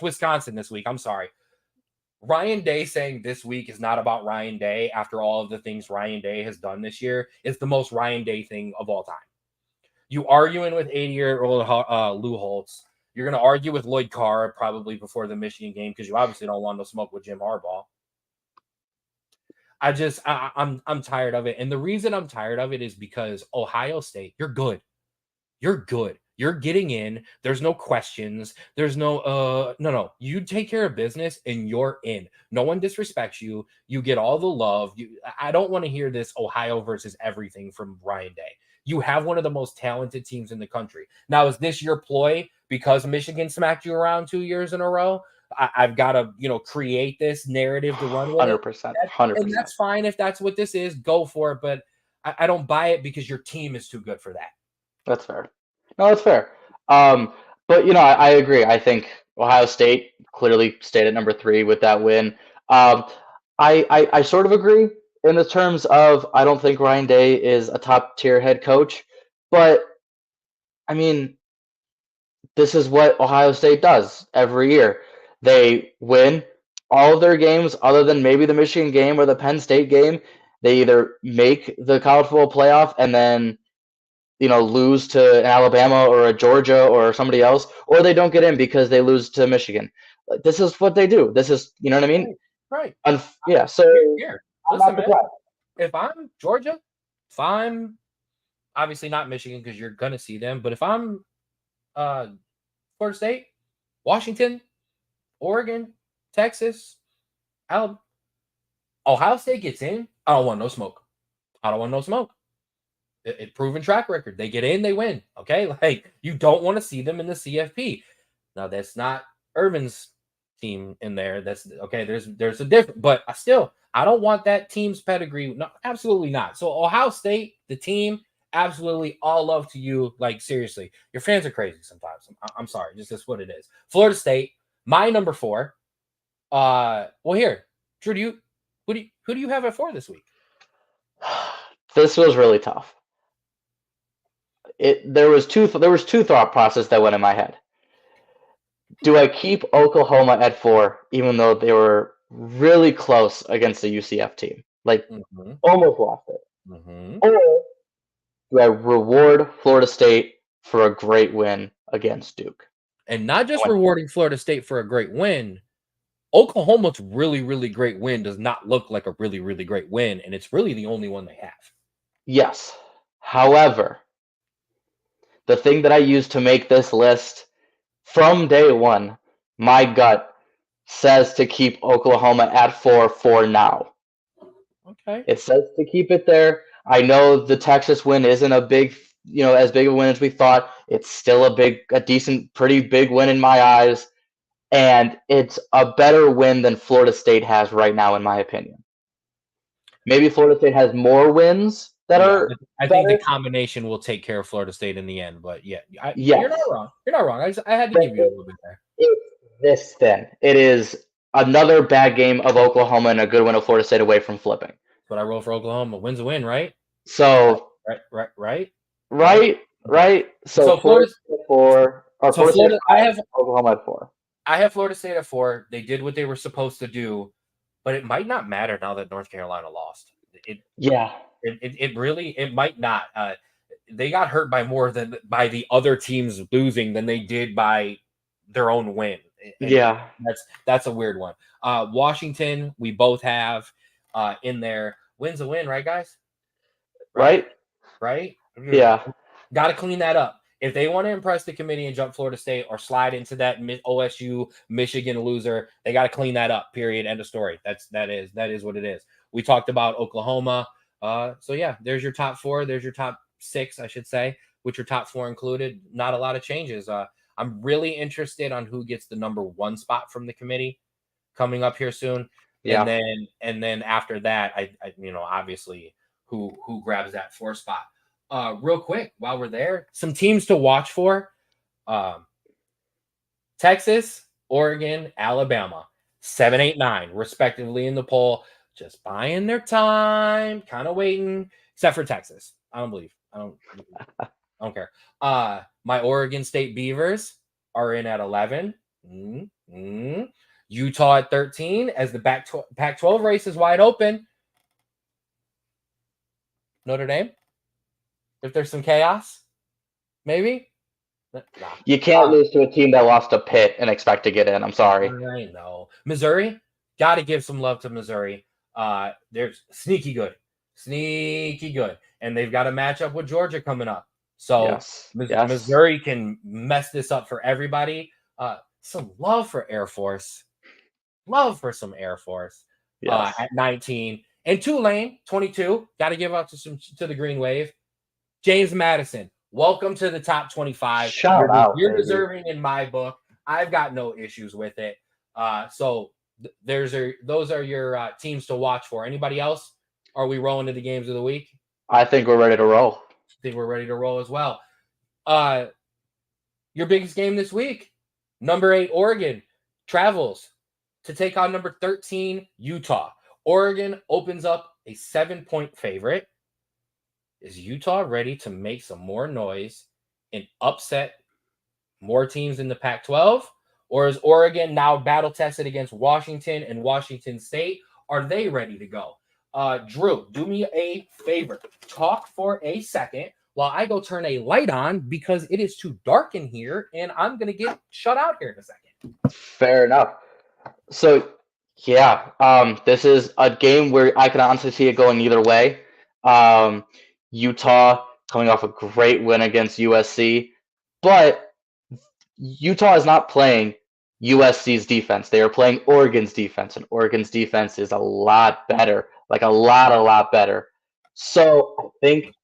Wisconsin this week. I'm sorry. Ryan Day saying this week is not about Ryan Day after all of the things Ryan Day has done this year is the most Ryan Day thing of all time. You arguing with 80-year-old Lou Holtz. You're going to argue with Lloyd Carr probably before the Michigan game because you obviously don't want to smoke with Jim Harbaugh. I'm tired of it. And the reason I'm tired of it is because Ohio State, you're good. You're good. You're getting in. There's no questions. There's no, no. You take care of business and you're in. No one disrespects you. You get all the love. I don't want to hear this Ohio versus everything from Ryan Day. You have one of the most talented teams in the country. Now, is this your ploy because Michigan smacked you around 2 years in a row? I've got to, create this narrative to run with 100%. 100%. And that's fine if that's what this is. Go for it. But I don't buy it because your team is too good for that. That's fair. No, that's fair. But I agree. I think Ohio State clearly stayed at number 3 with that win. I sort of agree in the terms of I don't think Ryan Day is a top tier head coach, but I mean, this is what Ohio State does every year. They win all of their games other than maybe the Michigan game or the Penn State game. They either make the college football playoff and then lose to an Alabama or a Georgia or somebody else, or they don't get in because they lose to Michigan. This is what they do. This is, you know what I mean? Right. Yeah. So here, listen, man, if I'm Georgia, if I'm obviously not Michigan because you're gonna see them, but if I'm Florida State, Washington, Oregon, Texas, Alabama, Ohio State gets in, I don't want no smoke. I don't want no smoke. It proven track record. They get in, they win. Okay, like you don't want to see them in the CFP. Now that's not Urban's team in there. That's okay. There's a different, but I don't want that team's pedigree. No, absolutely not. So Ohio State, the team, absolutely all love to you. Like seriously, your fans are crazy sometimes. I'm sorry, just that's what it is. Florida State, my number 4. Well, here, Drew, who do you have at 4 this week? This was really tough. There was two thought process that went in my head. Do I keep Oklahoma at 4, even though they were really close against the UCF team, like almost lost it, or do I reward Florida State for a great win against Duke? And not just rewarding Florida State for a great win. Oklahoma's really, really great win does not look like a really, really great win, and it's really the only one they have. Yes. However, the thing that I used to make this list from day one, my gut says to keep Oklahoma at 4 for now. Okay. It says to keep it there. I know the Texas win isn't a big, as big a win as we thought. It's still a decent, pretty big win in my eyes. And it's a better win than Florida State has right now, in my opinion. Maybe Florida State has more wins that are. I think the combination will take care of Florida State in the end. But yeah, you're not wrong. You're not wrong. I had to give you a little bit there. It's this thin. It is another bad game of Oklahoma and a good win of Florida State away from flipping. But I roll for Oklahoma. Win's a win, right? So right. So Florida State at 4. Or so Florida, I have Oklahoma at 4. I have Florida State at 4. They did what they were supposed to do, but it might not matter now that North Carolina lost. It might not. They got hurt by more than by the other teams losing than they did by their own win. And that's a weird one. Washington, we both have in there. Win's a win, right, guys? Right? Right? Yeah. Got to clean that up. If they want to impress the committee and jump Florida State or slide into that OSU Michigan loser, they got to clean that up. Period. End of story. That is what it is. We talked about Oklahoma. So yeah, there's your top 4. There's your top 6, I should say, with your top 4 included. Not a lot of changes. I'm really interested on who gets the number 1 spot from the committee coming up here soon. Yeah. And then after that, I obviously who grabs that 4 spot. Real quick, while we're there, some teams to watch for. Texas, Oregon, Alabama, 7, 8, 9, respectively in the poll. Just buying their time, kind of waiting, except for Texas. I don't care. My Oregon State Beavers are in at 11. Utah at 13 as the Pac-12 race is wide open. Notre Dame, if there's some chaos, maybe. Nah. You can't lose to a team that lost to Pitt and expect to get in. I'm sorry. I know. Missouri, got to give some love to Missouri. They're sneaky good. And they've got a matchup with Georgia coming up. So yes. Missouri can mess this up for everybody. Some love for Air Force. Love for some Air Force at 19. And Tulane, 22. Got to give up to the Green Wave. James Madison, welcome to the top 25. Shout out. You're deserving in my book. I've got no issues with it. So those are your teams to watch for. Anybody else? Are we rolling to the games of the week? I think we're ready to roll. I think we're ready to roll as well. Your biggest game this week, number 8 Oregon travels to take on number 13 Utah. Oregon opens up a 7-point favorite. Is Utah ready to make some more noise and upset more teams in the Pac-12? Or is Oregon now battle tested against Washington and Washington State? Are they ready to go? Drew, do me a favor. Talk for a second while I go turn a light on because it is too dark in here and I'm going to get shut out here in a second. Fair enough. So, yeah, this is a game where I can honestly see it going either way. Utah coming off a great win against USC, but Utah is not playing USC's defense. They are playing Oregon's defense, and Oregon's defense is a lot better, like a lot better. So I think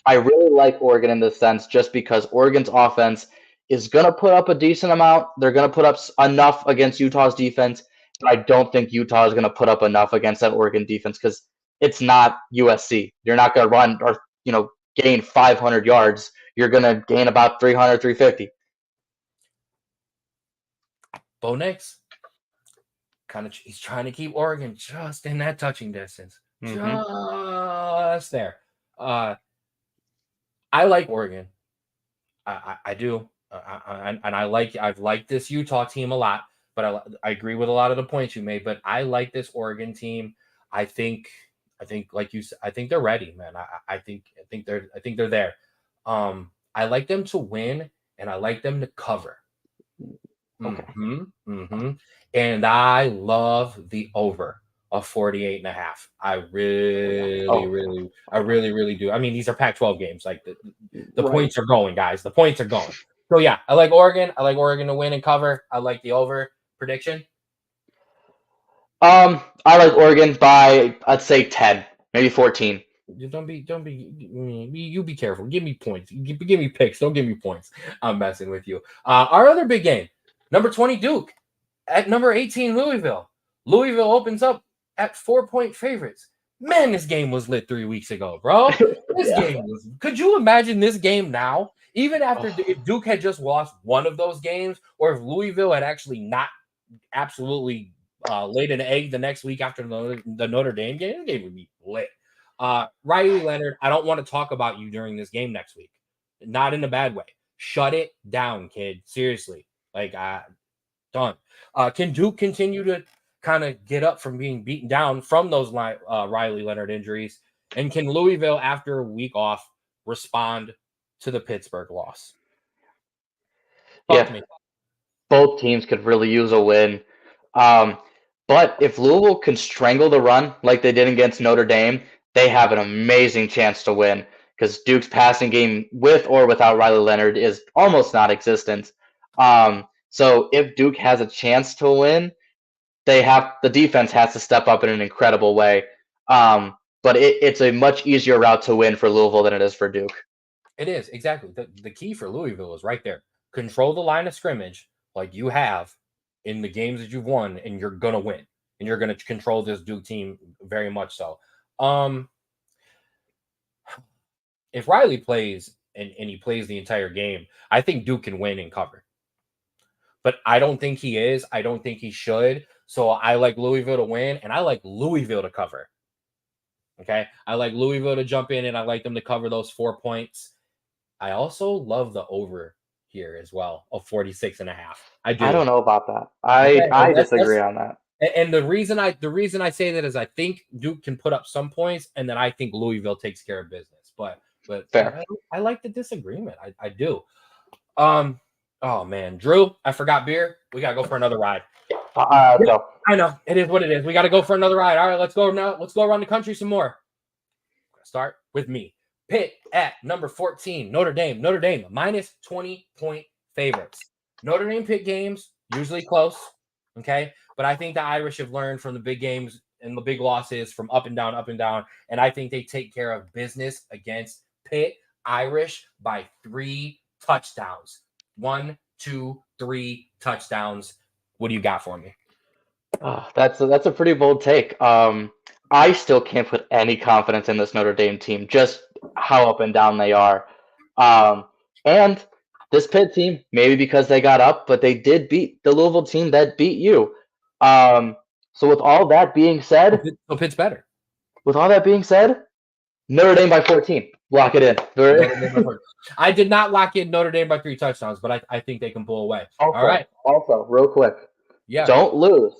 I really like Oregon in this sense just because Oregon's offense is going to put up a decent amount. They're going to put up enough against Utah's defense, but I don't think Utah is going to put up enough against that Oregon defense because it's not USC. You're not going to run or gain 500 yards. You're going to gain about 300, 350. Bo Nix, he's trying to keep Oregon just in that touching distance, just there. I like Oregon. I do, and I've liked this Utah team a lot. But I agree with a lot of the points you made. But I like this Oregon team. I think like you said, I think they're ready, man. I think they're there. I like them to win, and I like them to cover. Okay. And I love the over of 48.5. I really do. I mean, these are Pac-12 games. Like the points are going, guys. The points are going. So yeah, I like Oregon. I like Oregon to win and cover. I like the over prediction. I like Oregon by I'd say 10, maybe 14. Don't be. You be careful. Give me points. Give me picks. Don't give me points. I'm messing with you. Our other big game, number 20 Duke at number 18 Louisville. Louisville opens up at 4-point favorites. Man, this game was lit 3 weeks ago, bro. This game was. Could you imagine this game now? Even after if Duke had just lost one of those games, or if Louisville had actually not absolutely laid an egg the next week after the Notre Dame game, the game would be lit. Riley Leonard, I don't want to talk about you during this game next week. Not in a bad way. Shut it down, kid. Seriously. Like, done. Can Duke continue to kind of get up from being beaten down from those Riley Leonard injuries? And can Louisville, after a week off, respond to the Pittsburgh loss? Both teams could really use a win. But if Louisville can strangle the run like they did against Notre Dame, they have an amazing chance to win because Duke's passing game with or without Riley Leonard is almost non-existent. So if Duke has a chance to win, the defense has to step up in an incredible way. But it's a much easier route to win for Louisville than it is for Duke. It is, exactly. The key for Louisville is right there. Control the line of scrimmage like you have in the games that you've won, and you're going to win. And you're going to control this Duke team very much so. If Riley plays and he plays the entire game, I think Duke can win and cover. But I don't think he is. I don't think he should. So I like Louisville to win, and I like Louisville to cover. Okay? I like Louisville to jump in, and I like them to cover those 4 points. I also love the over here as well of 46.5. I do. I don't know about that. I disagree on that. And the reason I say that is I think Duke can put up some points, and then I think Louisville takes care of business. But Fair. I like the disagreement. I do. Oh man, Drew, I forgot beer. We gotta go for another ride. No. I know it is what it is. We gotta go for another ride. All right, let's go now. Let's go around the country some more. Start with me. Pitt at number 14. Notre Dame minus 20-point favorites. Notre Dame Pitt games usually close. Okay, but I think the Irish have learned from the big games and the big losses from up and down, and I think they take care of business against Pitt Irish by 3 touchdowns. 1, 2, 3 touchdowns. What do you got for me? That's a pretty bold take. I still can't put any confidence in this Notre Dame team, just how up and down they are. And this Pitt team, maybe because they got up, but they did beat the Louisville team that beat you. So with all that being said, so Pitt's better. With all that being said, Notre Dame by 14. Lock it in. I did not lock in Notre Dame by 3 touchdowns, but I think they can pull away. Also, all right. Also, real quick. Yeah. Don't lose.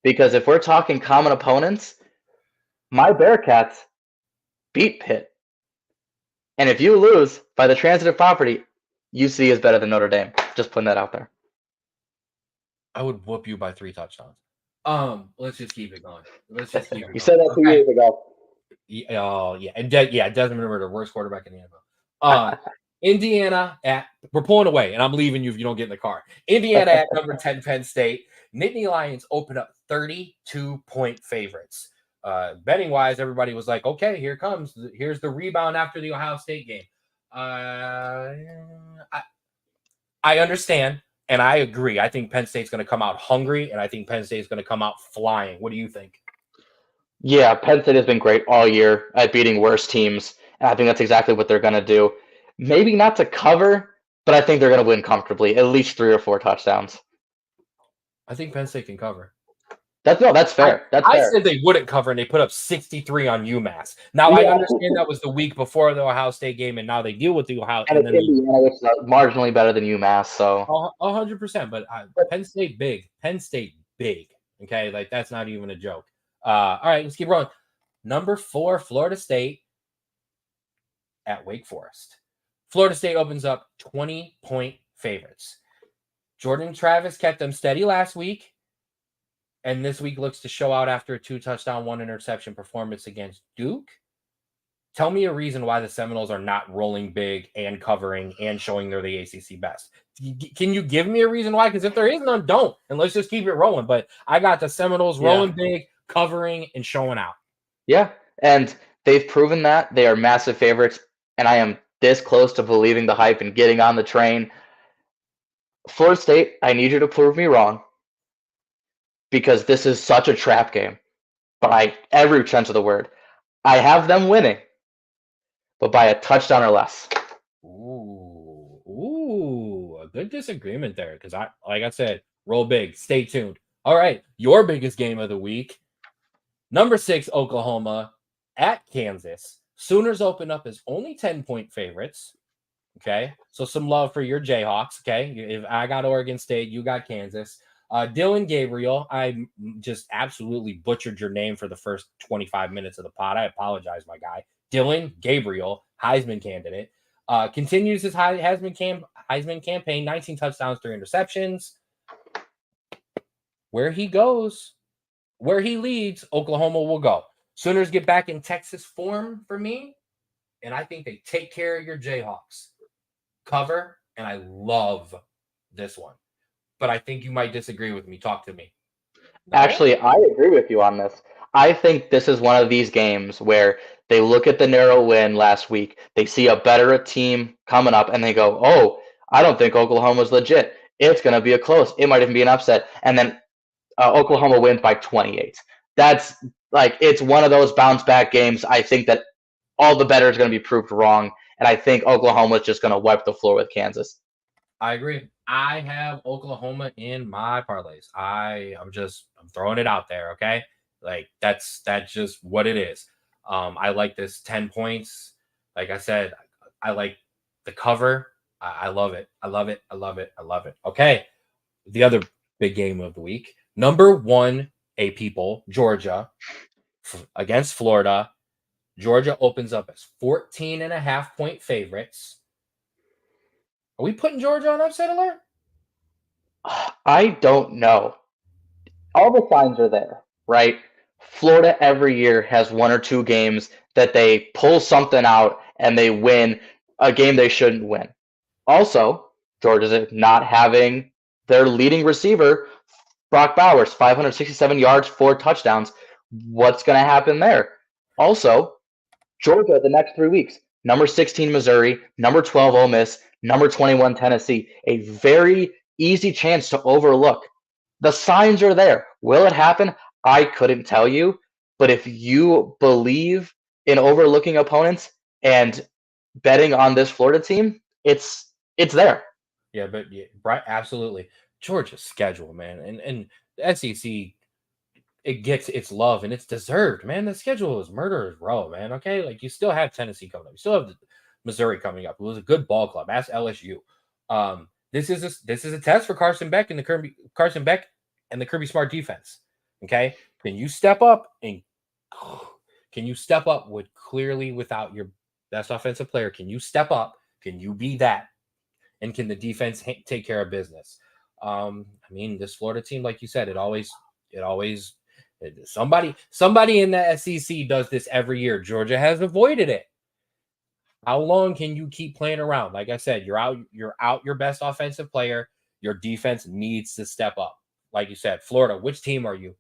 Because if we're talking common opponents, my Bearcats beat Pitt. And if you lose by the transitive property, UC is better than Notre Dame. Just putting that out there. I would whoop you by 3 touchdowns. Let's just keep it going. You said that 2 years ago. Oh, yeah. And Desmond Ridder, the worst quarterback in the NFL. Indiana we're pulling away, and I'm leaving you if you don't get in the car. Indiana at number 10, Penn State. Nittany Lions open up 32-point favorites. Betting wise, everybody was like, okay, here's the rebound after the Ohio State game. I understand, and I agree. I think Penn State's going to come out hungry, and I think Penn State's going to come out flying. What do you think? Yeah, Penn State has been great all year at beating worse teams, and I think that's exactly what they're going to do. Maybe not to cover, but I think they're going to win comfortably, at least 3 or 4 touchdowns. I think Penn State can cover. That's fair. I said they wouldn't cover, and they put up 63 on UMass. Now, I understand that was the week before the Ohio State game, and now they deal with the Ohio. And then Indiana, which is marginally better than UMass. So 100%. But Penn State big. Okay, like that's not even a joke. All right, let's keep rolling. Number 4, Florida State at Wake Forest. Florida State opens up 20-point favorites. Jordan Travis kept them steady last week, and this week looks to show out after a 2-touchdown, 1-interception performance against Duke. Tell me a reason why the Seminoles are not rolling big and covering and showing they're the ACC best. Can you give me a reason why? Because if there is none, don't. And let's just keep it rolling. But I got the Seminoles rolling big, covering, and showing out. Yeah, and they've proven that. They are massive favorites, and I am this close to believing the hype and getting on the train. Florida State, I need you to prove me wrong, because this is such a trap game by every sense of the word. I have them winning, but by a touchdown or less. Ooh, a good disagreement there, because like I said, roll big, stay tuned. All right, your biggest game of the week, number 6, Oklahoma at Kansas. Sooners open up as only 10-point favorites. Okay, so some love for your Jayhawks. Okay, if I got Oregon State, you got Kansas. Dylan Gabriel, I just absolutely butchered your name for the first 25 minutes of the pod. I apologize, my guy. Dylan Gabriel, Heisman candidate, continues his Heisman campaign, 19 touchdowns, 3 interceptions. Where he goes, where he leads, Oklahoma will go. Sooners get back in Texas form for me, and I think they take care of your Jayhawks. Cover, and I love this one. But I think you might disagree with me. Talk to me. No? Actually, I agree with you on this. I think this is one of these games where they look at the narrow win last week, they see a better team coming up, and they go, "Oh, I don't think Oklahoma's legit. It's going to be a close. It might even be an upset." And then Oklahoma wins by 28. That's like it's one of those bounce back games. I think that all the better is going to be proved wrong, and I think Oklahoma is just going to wipe the floor with Kansas. I agree. I have Oklahoma in my parlays. I'm throwing it out there, okay? Like that's just what it is. I like this 10 points. Like I said, I like the cover. I love it. I love it. I love it. I love it. Okay. The other big game of the week. Number 1 A people, Georgia against Florida. Georgia opens up as 14.5-point favorites. Are we putting Georgia on upset alert? I don't know. All the signs are there, right? Florida every year has one or two games that they pull something out and they win a game they shouldn't win. Also, Georgia's not having their leading receiver, Brock Bowers, 567 yards, 4 touchdowns. What's going to happen there? Also, Georgia the next 3 weeks. Number 16 Missouri, number 12 Ole Miss, number 21 Tennessee. A very easy chance to overlook. The signs are there. Will it happen? I couldn't tell you. But if you believe in overlooking opponents and betting on this Florida team, it's there. Yeah, but yeah, right, absolutely. Georgia's schedule, man, and the SEC, it gets its love and it's deserved, man. The schedule is murderer's row, man. Okay, like you still have Tennessee coming up, you still have Missouri coming up. It was a good ball club. Ask LSU. This is a test for Carson Beck and the Kirby Smart defense. Okay, can you step up and can you step up with clearly without your best offensive player? Can you step up? Can you be that? And can the defense take care of business? I mean, this Florida team, like you said, it always somebody in the SEC does this every year. Georgia has avoided it. How long can you keep playing around? Like I said, you're out your best offensive player. Your defense needs to step up. Like you said, Florida, which team are you?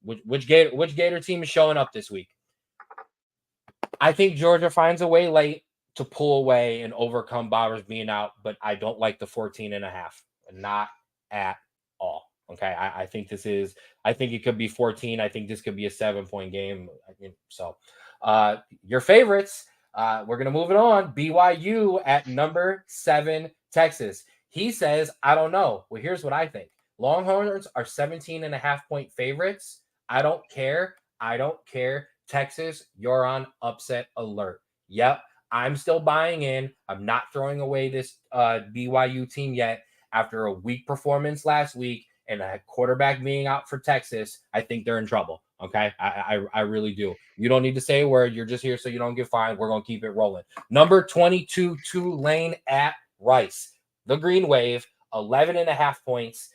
Which Gator team is showing up this week? I think Georgia finds a way late to pull away and overcome Bowers being out, but I don't like the 14.5. Not at all. Okay. I think it could be 14. I think this could be a 7-point game. So your favorites, we're going to move it on. BYU at number 7, Texas. He says, I don't know. Well, here's what I think. Longhorns are 17.5-point favorites. I don't care. Texas, you're on upset alert. Yep. I'm still buying in. I'm not throwing away this BYU team yet. After a weak performance last week and a quarterback being out for Texas, I think they're in trouble. Okay. I really do. You don't need to say a word. You're just here so you don't get fined. We're going to keep it rolling. Number 22, Tulane at Rice. The Green Wave, 11.5 points.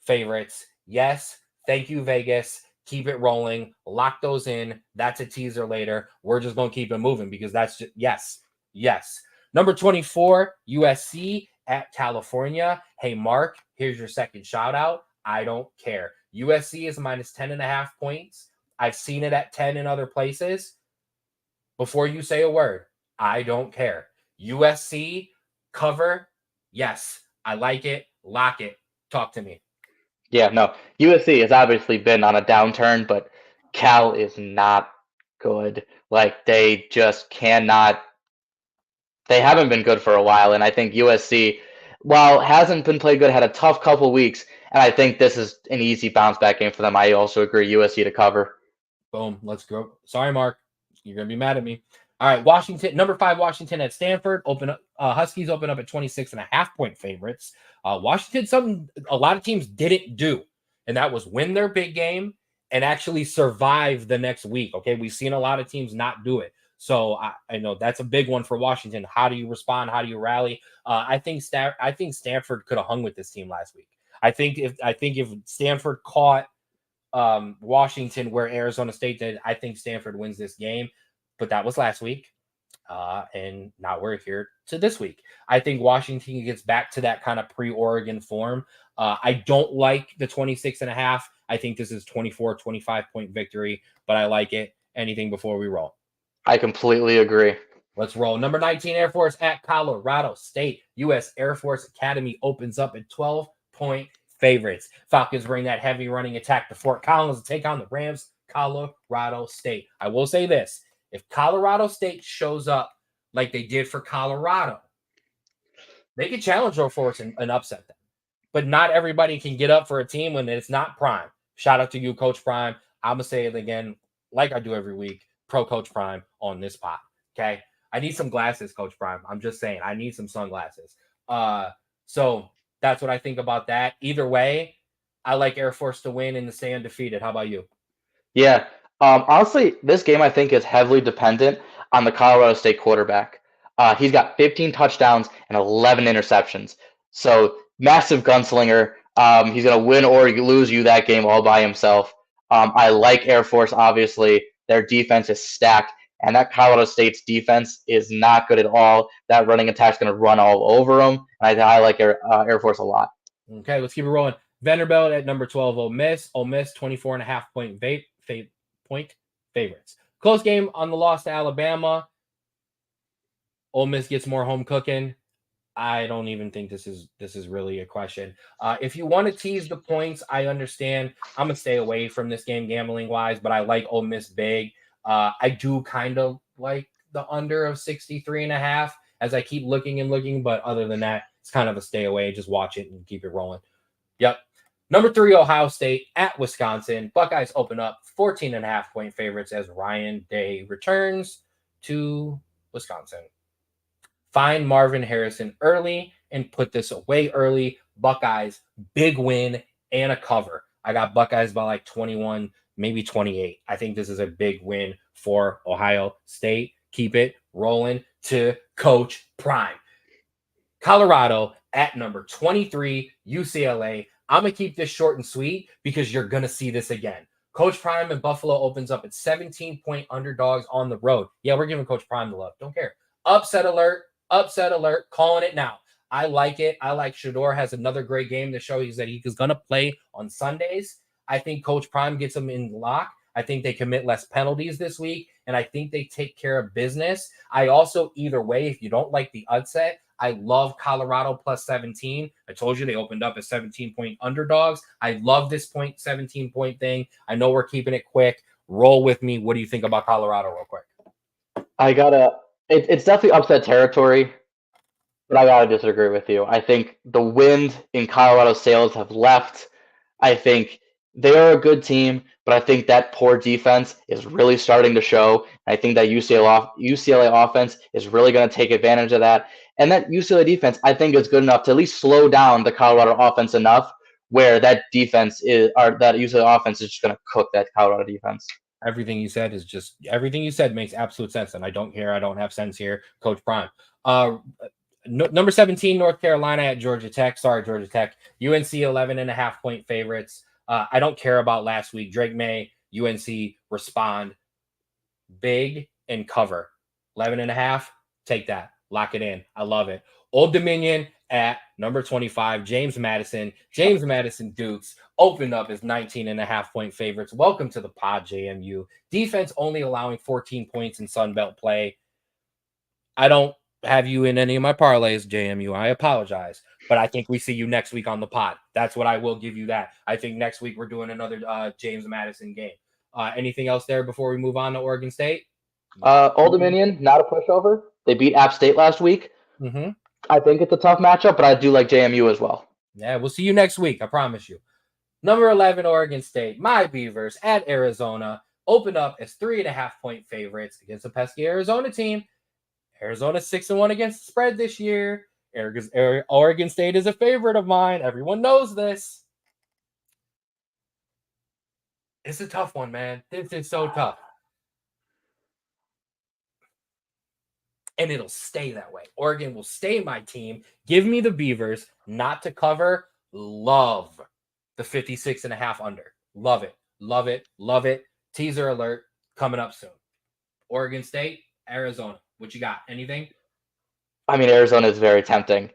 Favorites. Yes. Thank you, Vegas. Keep it rolling. Lock those in. That's a teaser later. We're just going to keep it moving because that's just, yes. Number 24, USC at California. Hey, Mark, here's your second shout out. I don't care. USC is minus 10.5 points. I've seen it at 10 in other places. Before you say a word, I don't care. USC cover. Yes, I like it. Lock it. Talk to me. Yeah, no. USC has obviously been on a downturn, but Cal is not good. Like they just cannot. They haven't been good for a while, and I think USC, while hasn't been played good, had a tough couple weeks, and I think this is an easy bounce back game for them. I also agree USC to cover. Boom. Let's go. Sorry, Mark. You're gonna be mad at me. All right, Washington, number 5, Washington at Stanford. Huskies open up at 26.5-point favorites. Washington, something a lot of teams didn't do, and that was win their big game and actually survive the next week. Okay, we've seen a lot of teams not do it. So I know that's a big one for Washington. How do you respond? How do you rally? I think Stanford could have hung with this team last week. I think if Stanford caught Washington where Arizona State did, I think Stanford wins this game. But that was last week. And now we're here to this week. I think Washington gets back to that kind of pre-Oregon form. I don't like the 26.5. I think this is 24, 25-point victory, but I like it. Anything before we roll? I completely agree. Let's roll. Number 19, Air Force at Colorado State. U.S. Air Force Academy opens up at 12-point favorites. Falcons bring that heavy running attack to Fort Collins to take on the Rams, Colorado State. I will say this. If Colorado State shows up like they did for Colorado, they can challenge Air Force and upset them. But not everybody can get up for a team when it's not Prime. Shout out to you, Coach Prime. I'm going to say it again, like I do every week, pro Coach Prime on this pod. Okay? I need some glasses, Coach Prime. I'm just saying, I need some sunglasses. So that's what I think about that. Either way, I like Air Force to win and to stay undefeated. How about you? Yeah. Honestly, this game I think is heavily dependent on the Colorado State quarterback. He's got 15 touchdowns and 11 interceptions. So massive gunslinger. He's gonna win or lose you that game all by himself. I like Air Force. Obviously, their defense is stacked, and that Colorado State's defense is not good at all. That running attack's gonna run all over them. And I like Air Force a lot. Okay, let's keep it rolling. Vanderbilt at number 12, Ole Miss. Ole Miss, 24.5-point favorites. Close game on the loss to Alabama. Ole Miss gets more home cooking. I don't even think this is really a question. If you want to tease the points, I understand. I'm gonna stay away from this game gambling wise, but I like Ole Miss big. I do kind of like the under of 63.5 as I keep looking, but other than that, it's kind of a stay away. Just watch it and keep it rolling. Yep. Number 3, Ohio State at Wisconsin. Buckeyes open up 14.5-point favorites as Ryan Day returns to Wisconsin. Find Marvin Harrison early and put this away early. Buckeyes, big win and a cover. I got Buckeyes by like 21, maybe 28. I think this is a big win for Ohio State. Keep it rolling to Coach Prime. Colorado at number 23, UCLA. I'm going to keep this short and sweet because you're going to see this again. Coach Prime in Buffalo opens up at 17-point underdogs on the road. Yeah, we're giving Coach Prime the love. Don't care. Upset alert, calling it now. I like it. I like Shedeur has another great game to show you that he is going to play on Sundays. I think Coach Prime gets them in lock. I think they commit less penalties this week, and I think they take care of business. I also, either way, if you don't like the upset, I love Colorado plus 17. I told you they opened up as 17-point underdogs. I love this 17-point thing. I know we're keeping it quick. Roll with me. What do you think about Colorado real quick? It's definitely upset territory, but I gotta disagree with you. I think the wind in Colorado sails have left. I think they are a good team, but I think that poor defense is really starting to show. I think that UCLA offense is really going to take advantage of that. And that UCLA defense, I think, is good enough to at least slow down the Colorado offense enough where that UCLA offense is just going to cook that Colorado defense. Everything you said makes absolute sense, and I don't care. I don't have sense here, Coach Prime. Number 17, North Carolina at Georgia Tech. Sorry, Georgia Tech. UNC 11.5-point favorites. I don't care about last week. Drake May, UNC respond big and cover. 11.5, take that. Lock it in. I love it. Old Dominion at number 25, James Madison. James Madison Dukes opened up as 19.5-point favorites. Welcome to the pod, JMU. Defense only allowing 14 points in Sunbelt play. I don't have you in any of my parlays, JMU. I apologize, but I think we see you next week on the pod. That's what I will give you that. I think next week we're doing another James Madison game. Anything else there before we move on to Oregon State? Old Dominion, not a pushover. They beat App State last week. Mm-hmm. I think it's a tough matchup, but I do like JMU as well. Yeah, we'll see you next week. I promise you. Number 11, Oregon State. My Beavers at Arizona open up as 3.5-point favorites against a pesky Arizona team. Arizona 6-1 against the spread this year. Oregon State is a favorite of mine. Everyone knows this. It's a tough one, man. This is so tough. And it'll stay that way. Oregon will stay my team. Give me the Beavers, not to cover. Love the 56.5 under. Love it. Love it. Love it. Teaser alert coming up soon. Oregon State, Arizona. What you got? Anything? I mean, Arizona is very tempting.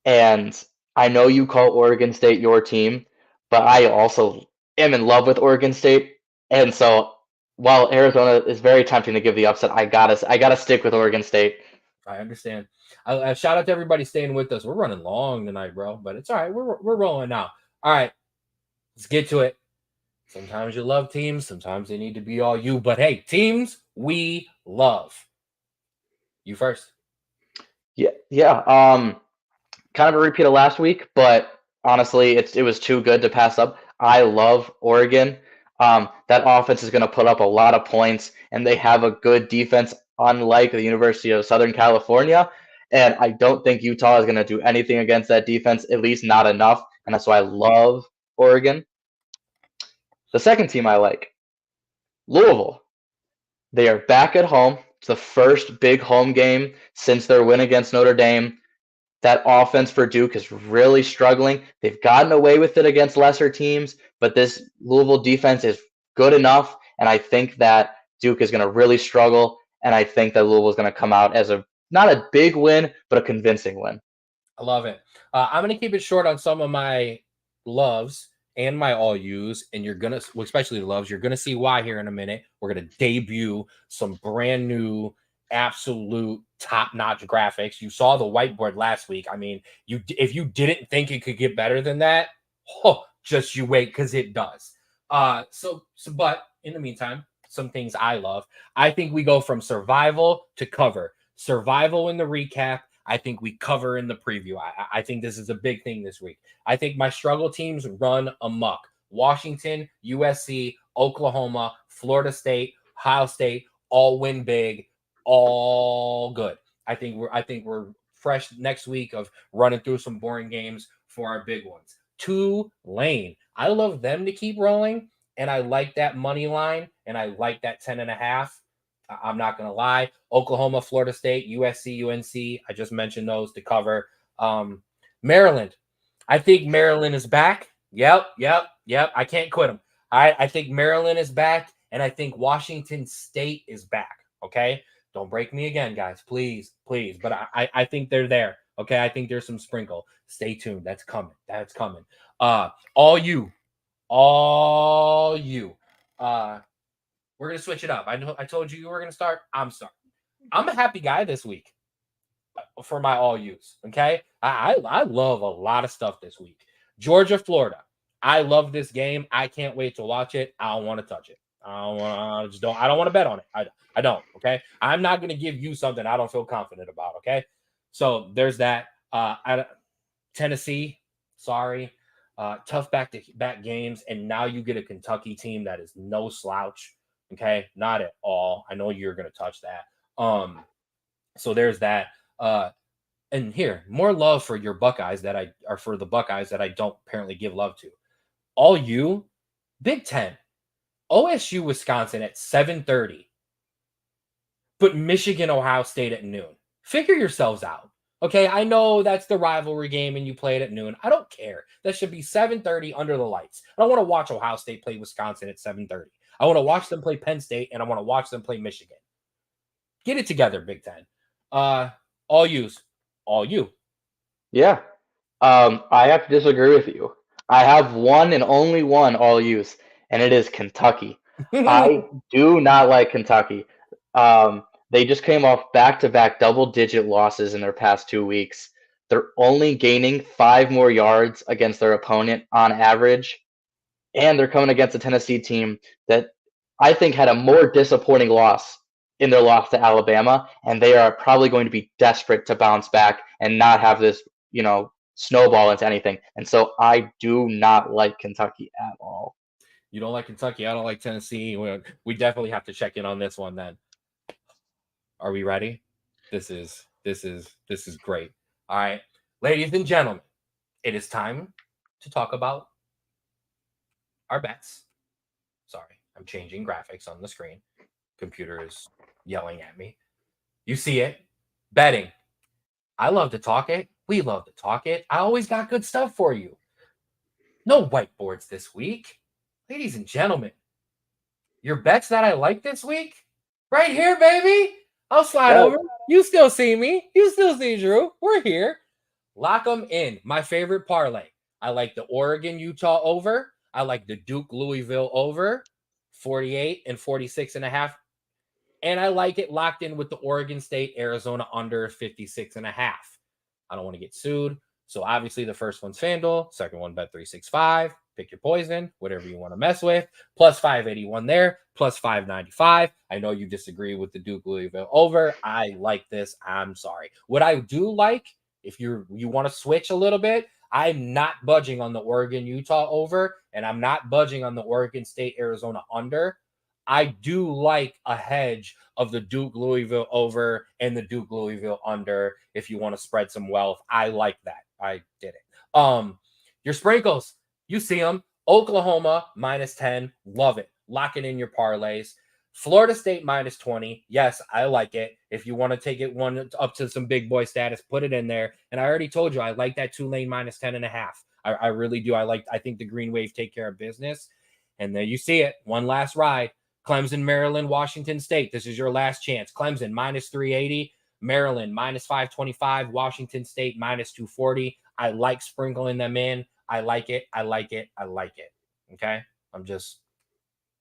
And I know you call Oregon State your team, but I also am in love with Oregon State. And so while Arizona is very tempting to give the upset, I gotta stick with Oregon State. I understand. Shout out to everybody staying with us. We're running long tonight, bro, but it's all right. We're rolling now. All right, let's get to it. Sometimes you love teams, sometimes they need to be all you. But hey, teams we love. You first. Yeah. Kind of a repeat of last week, but honestly, it was too good to pass up. I love Oregon. That offense is going to put up a lot of points, and they have a good defense, unlike the University of Southern California. And I don't think Utah is going to do anything against that defense, at least not enough. And that's why I love Oregon. The second team I like, Louisville. They are back at home. It's the first big home game since their win against Notre Dame. That offense for Duke is really struggling. They've gotten away with it against lesser teams, but this Louisville defense is good enough, and I think that Duke is going to really struggle, and I think that Louisville is going to come out as a not a big win, but a convincing win. I love it. I'm going to keep it short on some of my loves and my all use, and you're going to, especially the loves, you're going to see why here in a minute. We're going to debut some brand new, absolute top notch graphics. You saw the whiteboard last week. I mean, if you didn't think it could get better than that, just you wait because it does. But in the meantime, some things I love. I think we go from survival to cover. Survival in the recap. I think we cover in the preview. I think this is a big thing this week. I think my struggle teams run amok. Washington, USC, Oklahoma, Florida State, Ohio State, all win big, all good. I think we're fresh next week of running through some boring games for our big ones. Tulane. I love them to keep rolling, and I like that money line, and I like that 10.5. I'm not going to lie. Oklahoma, Florida State, USC, UNC. I just mentioned those to cover. Maryland. I think Maryland is back. Yep. I can't quit them. I think Maryland is back, and I think Washington State is back. Okay. Don't break me again, guys. Please. But I think they're there. Okay. I think there's some sprinkle. Stay tuned. That's coming. All you. We're going to switch it up. I told you were going to start. I'm starting. I'm a happy guy this week for my all use. Okay. I love a lot of stuff this week. Georgia, Florida. I love this game. I can't wait to watch it. I don't want to touch it. I don't want to bet on it. I don't. Okay. I'm not going to give you something I don't feel confident about. Okay. So there's that. Tennessee. Sorry. Tough back games. And now you get a Kentucky team that is no slouch. Okay, not at all. I know you're going to touch that. So there's that. And here, more love for your Buckeyes for the Buckeyes that I don't apparently give love to. All you, Big Ten, OSU, Wisconsin at 7:30, but Michigan, Ohio State at noon. Figure yourselves out. Okay, I know that's the rivalry game and you play it at noon. I don't care. That should be 7:30 under the lights. I don't want to watch Ohio State play Wisconsin at 7:30. I want to watch them play Penn State, and I want to watch them play Michigan. Get it together, Big Ten. All you. Yeah. I have to disagree with you. I have one and only one all use, and it is Kentucky. I do not like Kentucky. They just came off back-to-back double-digit losses in their past 2 weeks. They're only gaining 5 more yards against their opponent on average, and they're coming against a Tennessee team that I think had a more disappointing loss in their loss to Alabama, and they are probably going to be desperate to bounce back and not have this, snowball into anything. And so I do not like Kentucky at all. You don't like Kentucky. I don't like Tennessee. We definitely have to check in on this one then. Are we ready? This is great. All right, ladies and gentlemen, it is time to talk about our bets. Sorry, I'm changing graphics on the screen. Computer is yelling at me. You see it. Betting. I love to talk it. We love to talk it. I always got good stuff for you. No whiteboards this week. Ladies and gentlemen, your bets that I like this week, right here, baby. I'll slide over. You still see me. You still see Drew. We're here. Lock them in. My favorite parlay. I like the Oregon Utah over. I like the Duke Louisville over 48 and 46 and a half. And I like it locked in with the Oregon State Arizona under 56 and a half. I don't want to get sued. So obviously the first one's FanDuel, second one Bet365. Pick your poison, whatever you want to mess with. Plus 581 there, plus 595. I know you disagree with the Duke Louisville over. I like this. I'm sorry. What I do like, if you want to switch a little bit, I'm not budging on the Oregon Utah over, and I'm not budging on the Oregon State Arizona under. I do like a hedge of the Duke Louisville over and the Duke Louisville under. If you want to spread some wealth, I like that. I did it. Your sprinkles, you see them. Oklahoma minus 10, love it. Lock it in your parlays. Florida State minus 20, yes, I like it. If you want to take it one up to some big boy status, put it in there. And I already told you I like that Tulane minus 10 and a half. I really do. I think the Green Wave take care of business. And there you see it. One last ride. Clemson, Maryland, Washington State. This is your last chance. Clemson minus 380, Maryland minus 525, Washington State minus 240. I like sprinkling them in. I like it. I like it. I like it. Okay. I'm just,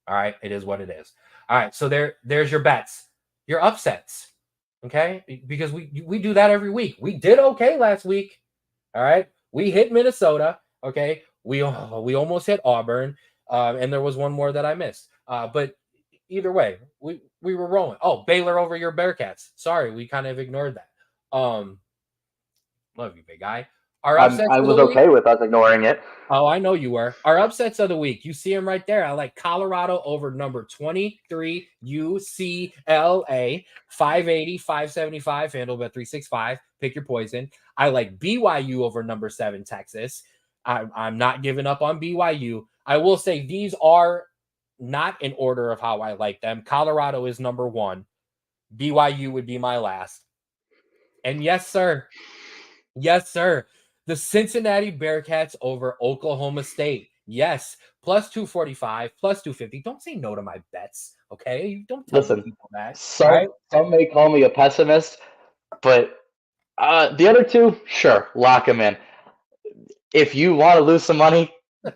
all right. It is what it is. All right. So there's your bets, your upsets. Okay. Because we do that every week. We did okay last week. All right. We hit Minnesota. Okay. We almost hit Auburn. And there was one more that I missed. But either way, we were rolling. Oh, Baylor over your Bearcats. Sorry, we kind of ignored that. Love you, big guy. Our upsets I of was the week. okay with us ignoring it. Oh, I know you were. Our upsets of the week. You see them right there. I like Colorado over number 23 UCLA 580, 575. FanDuel Bet 365. Pick your poison. I like BYU over number 7 Texas. I'm not giving up on BYU. I will say these are not in order of how I like them. Colorado is number 1. BYU would be my last. And yes, sir. Yes, sir. The Cincinnati Bearcats over Oklahoma State. Yes. Plus 245, plus 250. Don't say no to my bets. Okay. You don't tell people that. Some may call me a pessimist, but the other two, sure, lock them in. If you want to lose some money,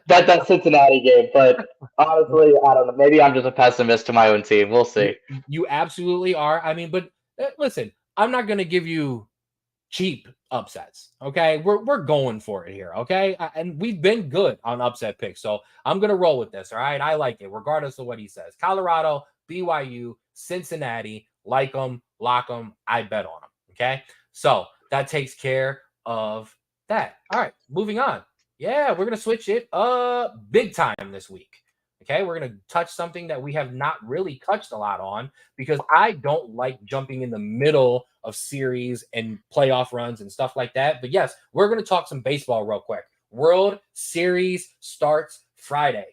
bet that Cincinnati game. But honestly, I don't know. Maybe I'm just a pessimist to my own team. We'll see. You absolutely are. I mean, but listen, I'm not going to give you cheap upsets. Okay. We're going for it here. Okay. And we've been good on upset picks. So I'm going to roll with this. All right. I like it regardless of what he says. Colorado, BYU, Cincinnati, like them, lock them. I bet on them. Okay. So that takes care of that. All right. Moving on. Yeah. We're going to switch it big time this week. Okay, we're going to touch something that we have not really touched a lot on because I don't like jumping in the middle of series and playoff runs and stuff like that. But yes, we're going to talk some baseball real quick. World Series starts Friday.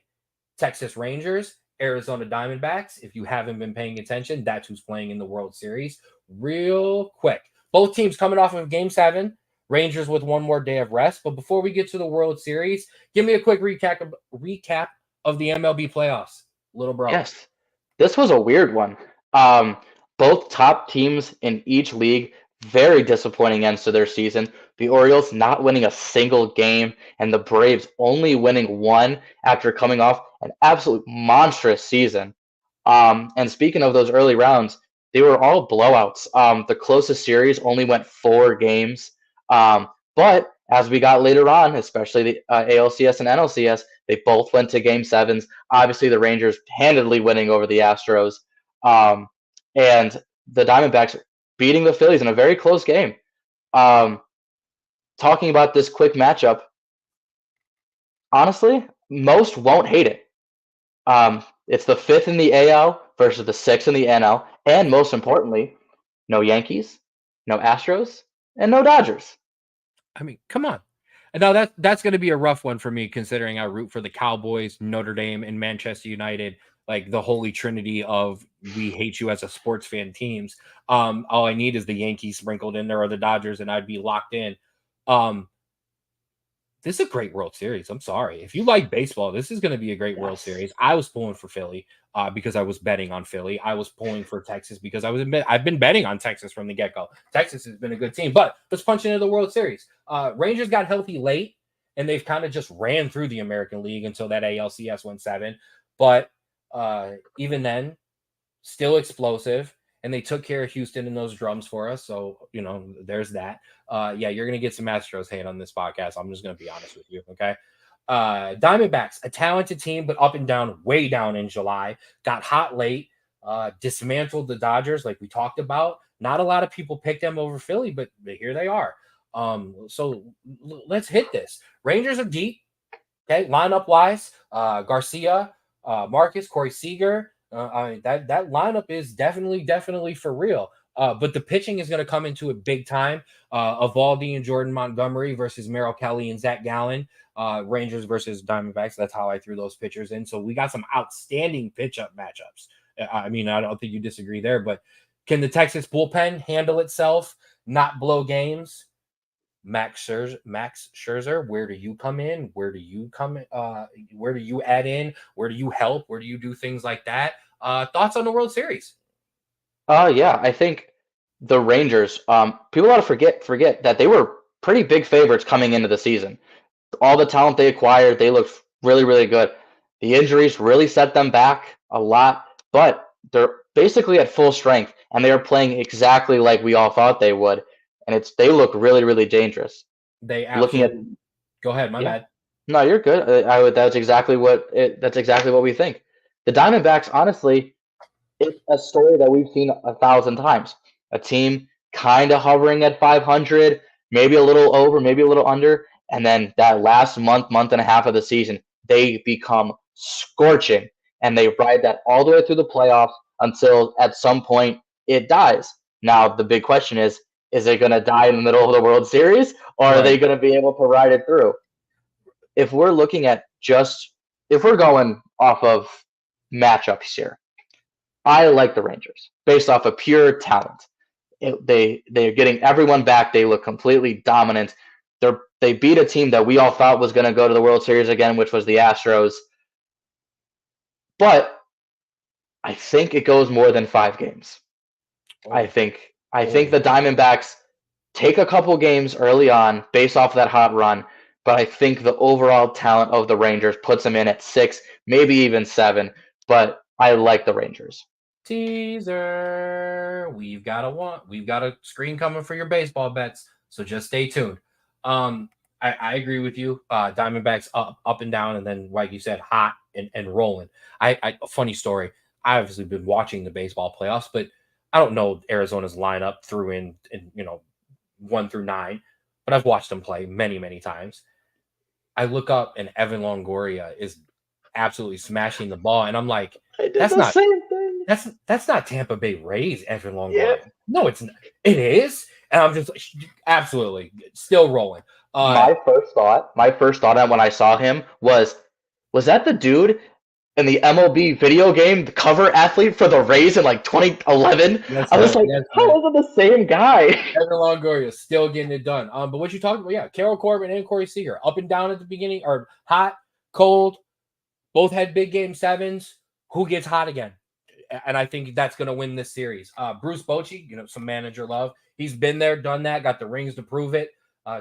Texas Rangers, Arizona Diamondbacks. If you haven't been paying attention, that's who's playing in the World Series. Real quick. Both teams coming off of Game 7. Rangers with one more day of rest. But before we get to the World Series, give me a quick recap of the MLB playoffs, little bro. Yes, this was a weird one. Both top teams in each league, very disappointing ends to their season. The Orioles not winning a single game, and the Braves only winning one after coming off an absolute monstrous season. And speaking of those early rounds, they were all blowouts. The closest series only went 4 games. But as we got later on, especially the ALCS and NLCS, they both went to Game 7s. Obviously, the Rangers handedly winning over the Astros. And the Diamondbacks beating the Phillies in a very close game. Talking about this quick matchup, honestly, most won't hate it. It's the 5th in the AL versus the 6th in the NL. And most importantly, no Yankees, no Astros, and no Dodgers. I mean, come on. Now that's going to be a rough one for me, considering I root for the Cowboys, Notre Dame, and Manchester United, like the holy trinity of we hate you as a sports fan teams. All I need is the Yankees sprinkled in there or the Dodgers, and I'd be locked in. This is a great World Series. I'm sorry. If you like baseball, this is going to be a great World Series. I was pulling for Philly. because I was betting on Philly. I was pulling for Texas because I've been betting on Texas from the get-go. Texas has been a good team, but let's punch into the World Series. Rangers got healthy late, and they've kind of just ran through the American League until that ALCS went 7. But even then, still explosive, and they took care of Houston in those drums for us. So, there's that. Yeah, you're going to get some Astros hate on this podcast. I'm just going to be honest with you, okay? Diamondbacks, a talented team, but up and down, way down in July. Got hot late, dismantled the Dodgers like we talked about. Not a lot of people picked them over Philly, but here they are. So let's hit this. Rangers are deep, okay, lineup-wise. Garcia, Marcus, Corey Seager, that lineup is definitely for real. But the pitching is going to come into it big time. Evaldi and Jordan Montgomery versus Merrill Kelly and Zach Gallen. Rangers versus Diamondbacks. That's how I threw those pitchers in. So we got some outstanding pitch-up matchups. I mean, I don't think you disagree there, but can the Texas bullpen handle itself, not blow games? Max Scherzer, where do you come in? Where do you where do you add in? Where do you help? Where do you do things like that? Thoughts on the World Series? Yeah, I think the Rangers, people ought to forget that they were pretty big favorites coming into the season. All the talent they acquired, they looked really good. The injuries really set them back a lot, but they're basically at full strength, and they are playing exactly like we all thought they would. And they look really dangerous. They Looking at absolutely. Go ahead, my bad. No, you're good. That's exactly what we think. The Diamondbacks, honestly, it's a story that we've seen 1,000 times. A team kind of hovering at 500, maybe a little over, maybe a little under, and then that last month and a half of the season, they become scorching, and they ride that all the way through the playoffs until at some point it dies. Now, the big question is it going to die in the middle of the World Series, or are they going to be able to ride it through? If we're looking at if we're going off of matchups here, I like the Rangers based off of pure talent. They're getting everyone back. They look completely dominant. They beat a team that we all thought was going to go to the World Series again, which was the Astros. But I think it goes more than 5 games. I think the Diamondbacks take a couple games early on based off of that hot run, but I think the overall talent of the Rangers puts them in at 6, maybe even 7. But I like the Rangers. Teaser. We've got a screen coming for your baseball bets, so just stay tuned. I agree with you. Diamondbacks up and down, and then like you said, hot and rolling. A funny story. I've obviously been watching the baseball playoffs, but I don't know Arizona's lineup through in 1 through 9, but I've watched them play many times. I look up and Evan Longoria is absolutely smashing the ball, and I'm like, that's not same thing. That's not Tampa Bay Rays Evan Longoria. Yeah. No, it's not. It is, and I'm just absolutely still rolling. My first thought when I saw him was that the dude in the MLB video game, the cover athlete for the Rays in like 2011? I was like, how is it the same guy? Evan Longoria still getting it done. But what you talking about? Yeah, Carol Corbin and Corey Seager up and down at the beginning, or hot, cold. Both had big game 7s. Who gets hot again? And I think that's going to win this series. Bruce Bochy, some manager love. He's been there, done that, got the rings to prove it.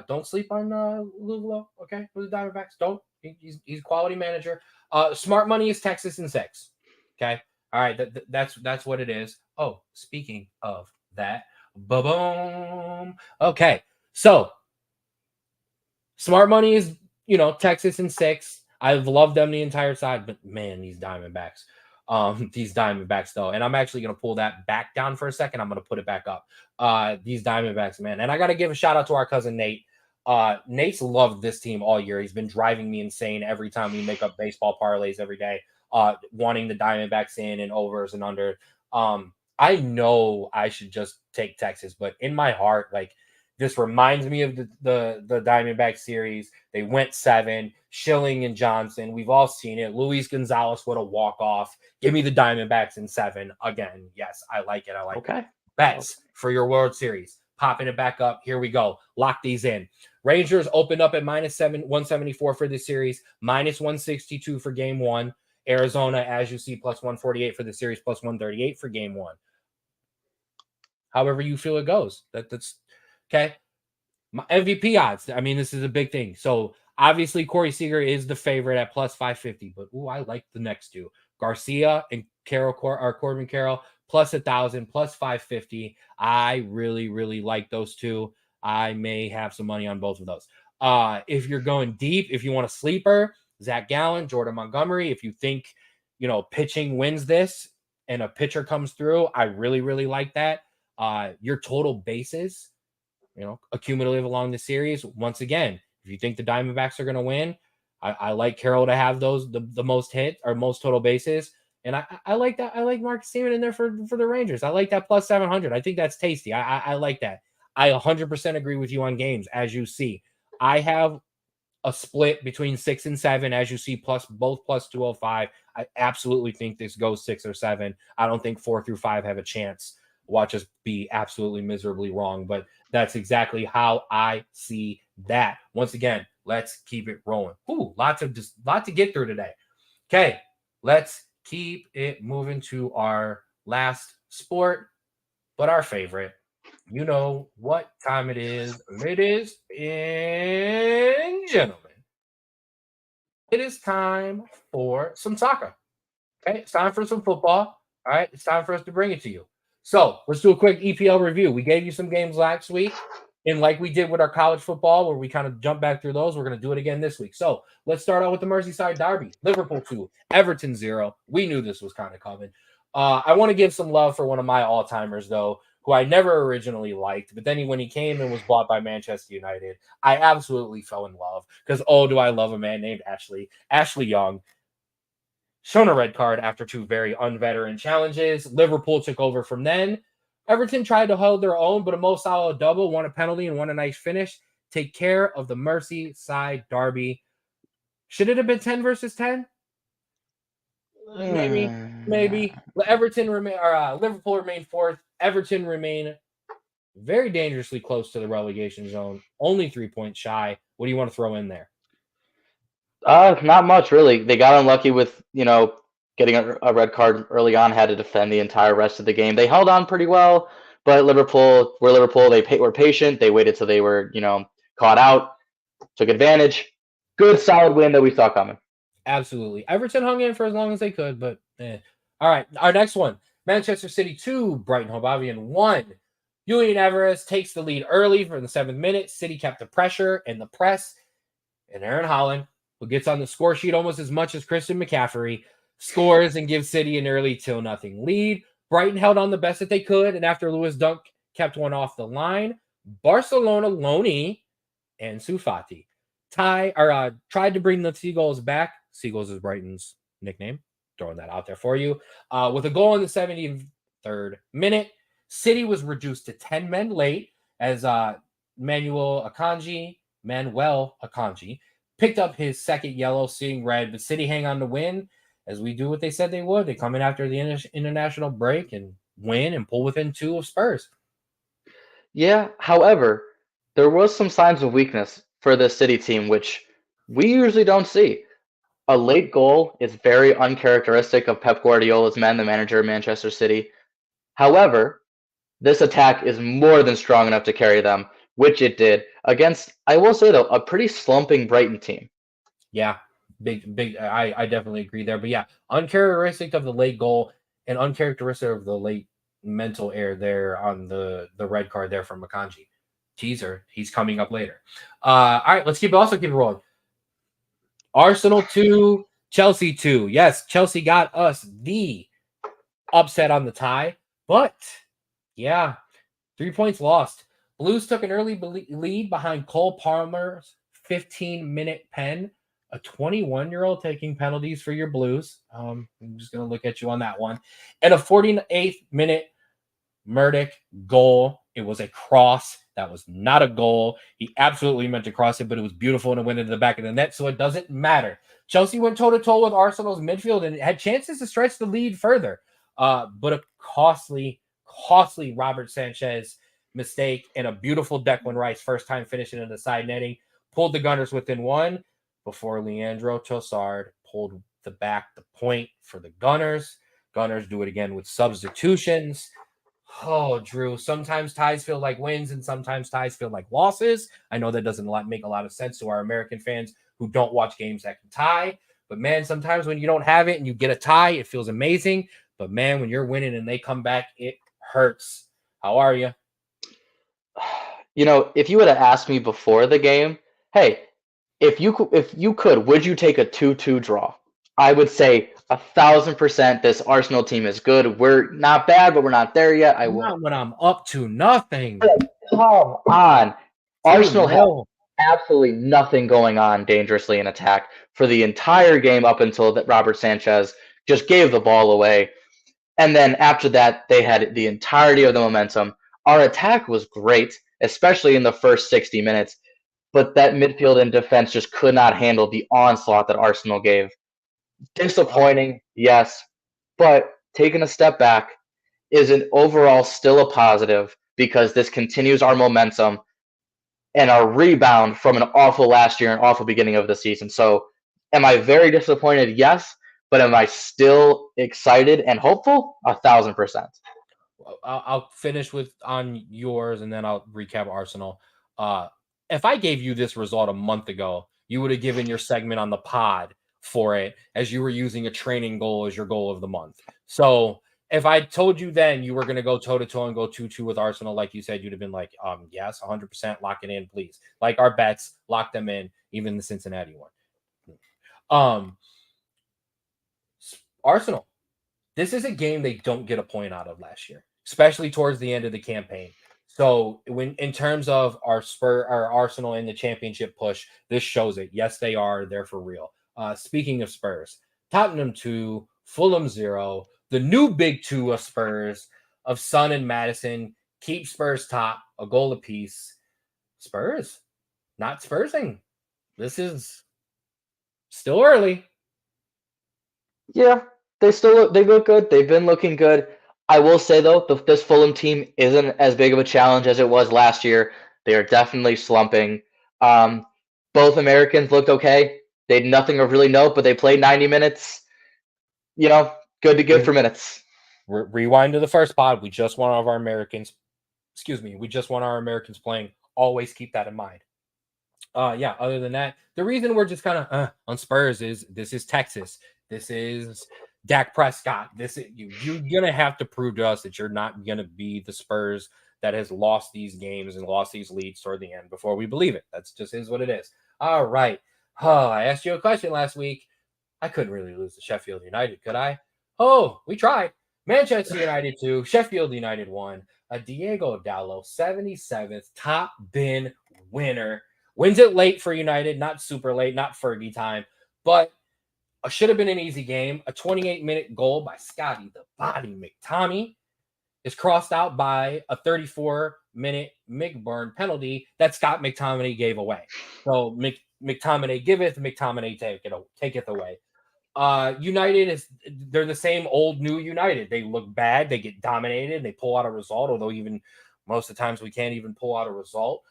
Don't sleep on Lugolo, okay? With the Diamondbacks, don't. He's a quality manager. Smart money is Texas in 6, okay? All right, that's what it is. Oh, speaking of that, boom. Okay, so smart money is Texas in 6. I've loved them the entire side, but man, these Diamondbacks though, and I'm actually going to pull that back down for a second. I'm going to put it back up. These Diamondbacks, man. And I got to give a shout out to our cousin Nate. Nate's loved this team all year. He's been driving me insane every time we make up baseball parlays every day, wanting the Diamondbacks in overs and under. I know I should just take Texas, but in my heart, like, this reminds me of the Diamondback series. They went 7. Schilling and Johnson. We've all seen it. Luis Gonzalez would a walk-off. Give me the Diamondbacks in 7 again. Yes, I like it. I like it. Bets for your World Series. Popping it back up. Here we go. Lock these in. Rangers opened up at -174 for this series, -162 for game 1. Arizona, as you see, plus 148 for the series, plus 138 for game one. However you feel it goes. That's okay. My MVP odds. I mean, this is a big thing. So obviously Corey Seager is the favorite at plus 550, but I like the next two. Garcia and Corbin Carroll plus 1,000, plus 550. I really, really like those two. I may have some money on both of those. If you're going deep, if you want a sleeper, Zach Gallen, Jordan Montgomery. If you think, pitching wins this and a pitcher comes through, I really, really like that. Your total bases, accumulative along the series. Once again, if you think the Diamondbacks are going to win, I like Carroll to have those the most hit or most total bases. And I like that. I like Marcus Stroman in there for the Rangers. I like that plus 700. I think that's tasty. I like that. I 100% agree with you on games, as you see. I have a split between 6 and 7, as you see, both plus 205. I absolutely think this goes 6 or 7. I don't think 4 through 5 have a chance. Watch us be absolutely miserably wrong, but that's exactly how I see that. Once again, let's keep it rolling. Ooh, lot to get through today. Okay, let's keep it moving to our last sport, but our favorite. You know what time it is, ladies and gentlemen. It is time for some soccer. Okay, it's time for some football. All right, it's time for us to bring it to you. So let's do a quick EPL review. We gave you some games last week, and like we did with our college football, where we kind of jump back through those, we're going to do it again this week. So let's start out with the Merseyside derby. Liverpool 2, Everton 0. We knew this was kind of coming. I want to give some love for one of my all-timers, though, who I never originally liked, but then when he came and was bought by Manchester United, I absolutely fell in love because, do I love a man named Ashley Young. Shown a red card after 2 very unveteran challenges. Liverpool took over from then. Everton tried to hold their own, but a Mo Salah double, won a penalty, and won a nice finish. Take care of the Merseyside derby. Should it have been 10 versus 10? Maybe. Liverpool remain fourth. Everton remain very dangerously close to the relegation zone. Only 3 points shy. What do you want to throw in there? Not much really. They got unlucky with getting a red card early on. Had to defend the entire rest of the game. They held on pretty well, but Liverpool. They were patient. They waited till they were caught out, took advantage. Good solid win that we saw coming. Absolutely. Everton hung in for as long as they could, but all right. Our next one, Manchester City 2, Brighton Hove Albion 1. Julian Alvarez takes the lead early for the 7th minute. City kept the pressure and the press. And Aaron Holland, who gets on the score sheet almost as much as Christian McCaffrey, scores and gives City an early 2-0 lead. Brighton held on the best that they could, and after Lewis Dunk kept one off the line, Barcelona Loney and Sufati tried to bring the Seagulls back. Seagulls is Brighton's nickname. Throwing that out there for you. With a goal in the 73rd minute, City was reduced to 10 men late as Manuel Akanji picked up his second yellow, seeing red, but City hang on to win, as we do what they said they would. They come in after the international break and win and pull within 2 of Spurs. Yeah, however, there was some signs of weakness for the City team, which we usually don't see. A late goal is very uncharacteristic of Pep Guardiola's men, the manager of Manchester City. However, this attack is more than strong enough to carry them, which it did against, I will say though, a pretty slumping Brighton team. Yeah, big. I definitely agree there. But yeah, uncharacteristic of the late goal and uncharacteristic of the late mental error there on the red card there from Akanji. Teaser, he's coming up later. All right, let's keep it rolling. Arsenal 2, Chelsea 2. Yes, Chelsea got us the upset on the tie, but yeah, 3 points lost. Blues took an early lead behind Cole Palmer's 15-minute pen. A 21-year-old taking penalties for your Blues. I'm just going to look at you on that one. And a 48th minute Murdoch goal. It was a cross. That was not a goal. He absolutely meant to cross it, but it was beautiful and it went into the back of the net, so it doesn't matter. Chelsea went toe-to-toe with Arsenal's midfield and had chances to stretch the lead further. But a costly Robert Sanchez mistake and a beautiful Declan Rice first time finishing in the side netting pulled the Gunners within 1 before Leandro Trossard pulled the point for the Gunners. Gunners do it again with substitutions. Oh, Drew, sometimes ties feel like wins and sometimes ties feel like losses. I know that doesn't make a lot of sense to our American fans who don't watch games that can tie. But man, sometimes when you don't have it and you get a tie, it feels amazing. But man, when you're winning and they come back, it hurts. How are you? If you would have asked me before the game, hey, if you could, would you take a 2-2 draw? I would say 1,000% this Arsenal team is good. We're not bad, but we're not there yet. I would. Not when I'm up to nothing. Come on. Arsenal had 2-0. absolutely nothing going on dangerously in attack for the entire game up until that Robert Sanchez just gave the ball away. And then after that, they had the entirety of the momentum. Our attack was great, especially in the first 60 minutes, but that midfield and defense just could not handle the onslaught that Arsenal gave. Disappointing, yes, but taking a step back is an overall still a positive because this continues our momentum and our rebound from an awful last year and awful beginning of the season. So, am I very disappointed? Yes, but am I still excited and hopeful? 1,000%. I'll finish with on yours and then I'll recap Arsenal. If I gave you this result a month ago, you would have given your segment on the pod for it as you were using a training goal as your goal of the month. So if I told you then you were going to go toe to toe and go 2-2 with Arsenal, like you said, you'd have been like, yes, 100% lock it in, please. Like our bets, lock them in, even the Cincinnati one. Arsenal. This is a game they don't get a point out of last year, especially towards the end of the campaign. So when in terms of our Arsenal in the championship push, this shows it. Yes, they are. They're for real. Speaking of Spurs, Tottenham 2, Fulham 0, the new big two of Spurs of Son and Madison keep Spurs top, a goal apiece. Spurs, not Spursing. This is still early. Yeah, they look good. They've been looking good. I will say though, this Fulham team isn't as big of a challenge as it was last year. They are definitely slumping. Um, both Americans looked okay. They had nothing of really note, but they played 90 minutes. Good for minutes. Rewind to the first pod. We just want our Americans. Excuse me. We just want our Americans playing. Always keep that in mind. Yeah. Other than that, the reason we're just kind of on Spurs is this is Texas. This is Dak Prescott. This is you're gonna have to prove to us that you're not gonna be the Spurs that has lost these games and lost these leads toward the end before we believe it. That's just is what it is. All right. I asked you a question last week. I couldn't really lose to Sheffield United, could I? Oh, we tried. Manchester United 2, Sheffield United 1. A Diego Dallo 77th top bin winner. Wins it late for United, not super late, not Fergie time, but should have been an easy game. A 28-minute goal by Scotty the Body McTominay is crossed out by a 34-minute McBurn penalty that Scott McTominay gave away. So McTominay giveth, McTominay taketh away. United they're the same old new United. They look bad, they get dominated, they pull out a result, although even most of the times we can't even pull out a result.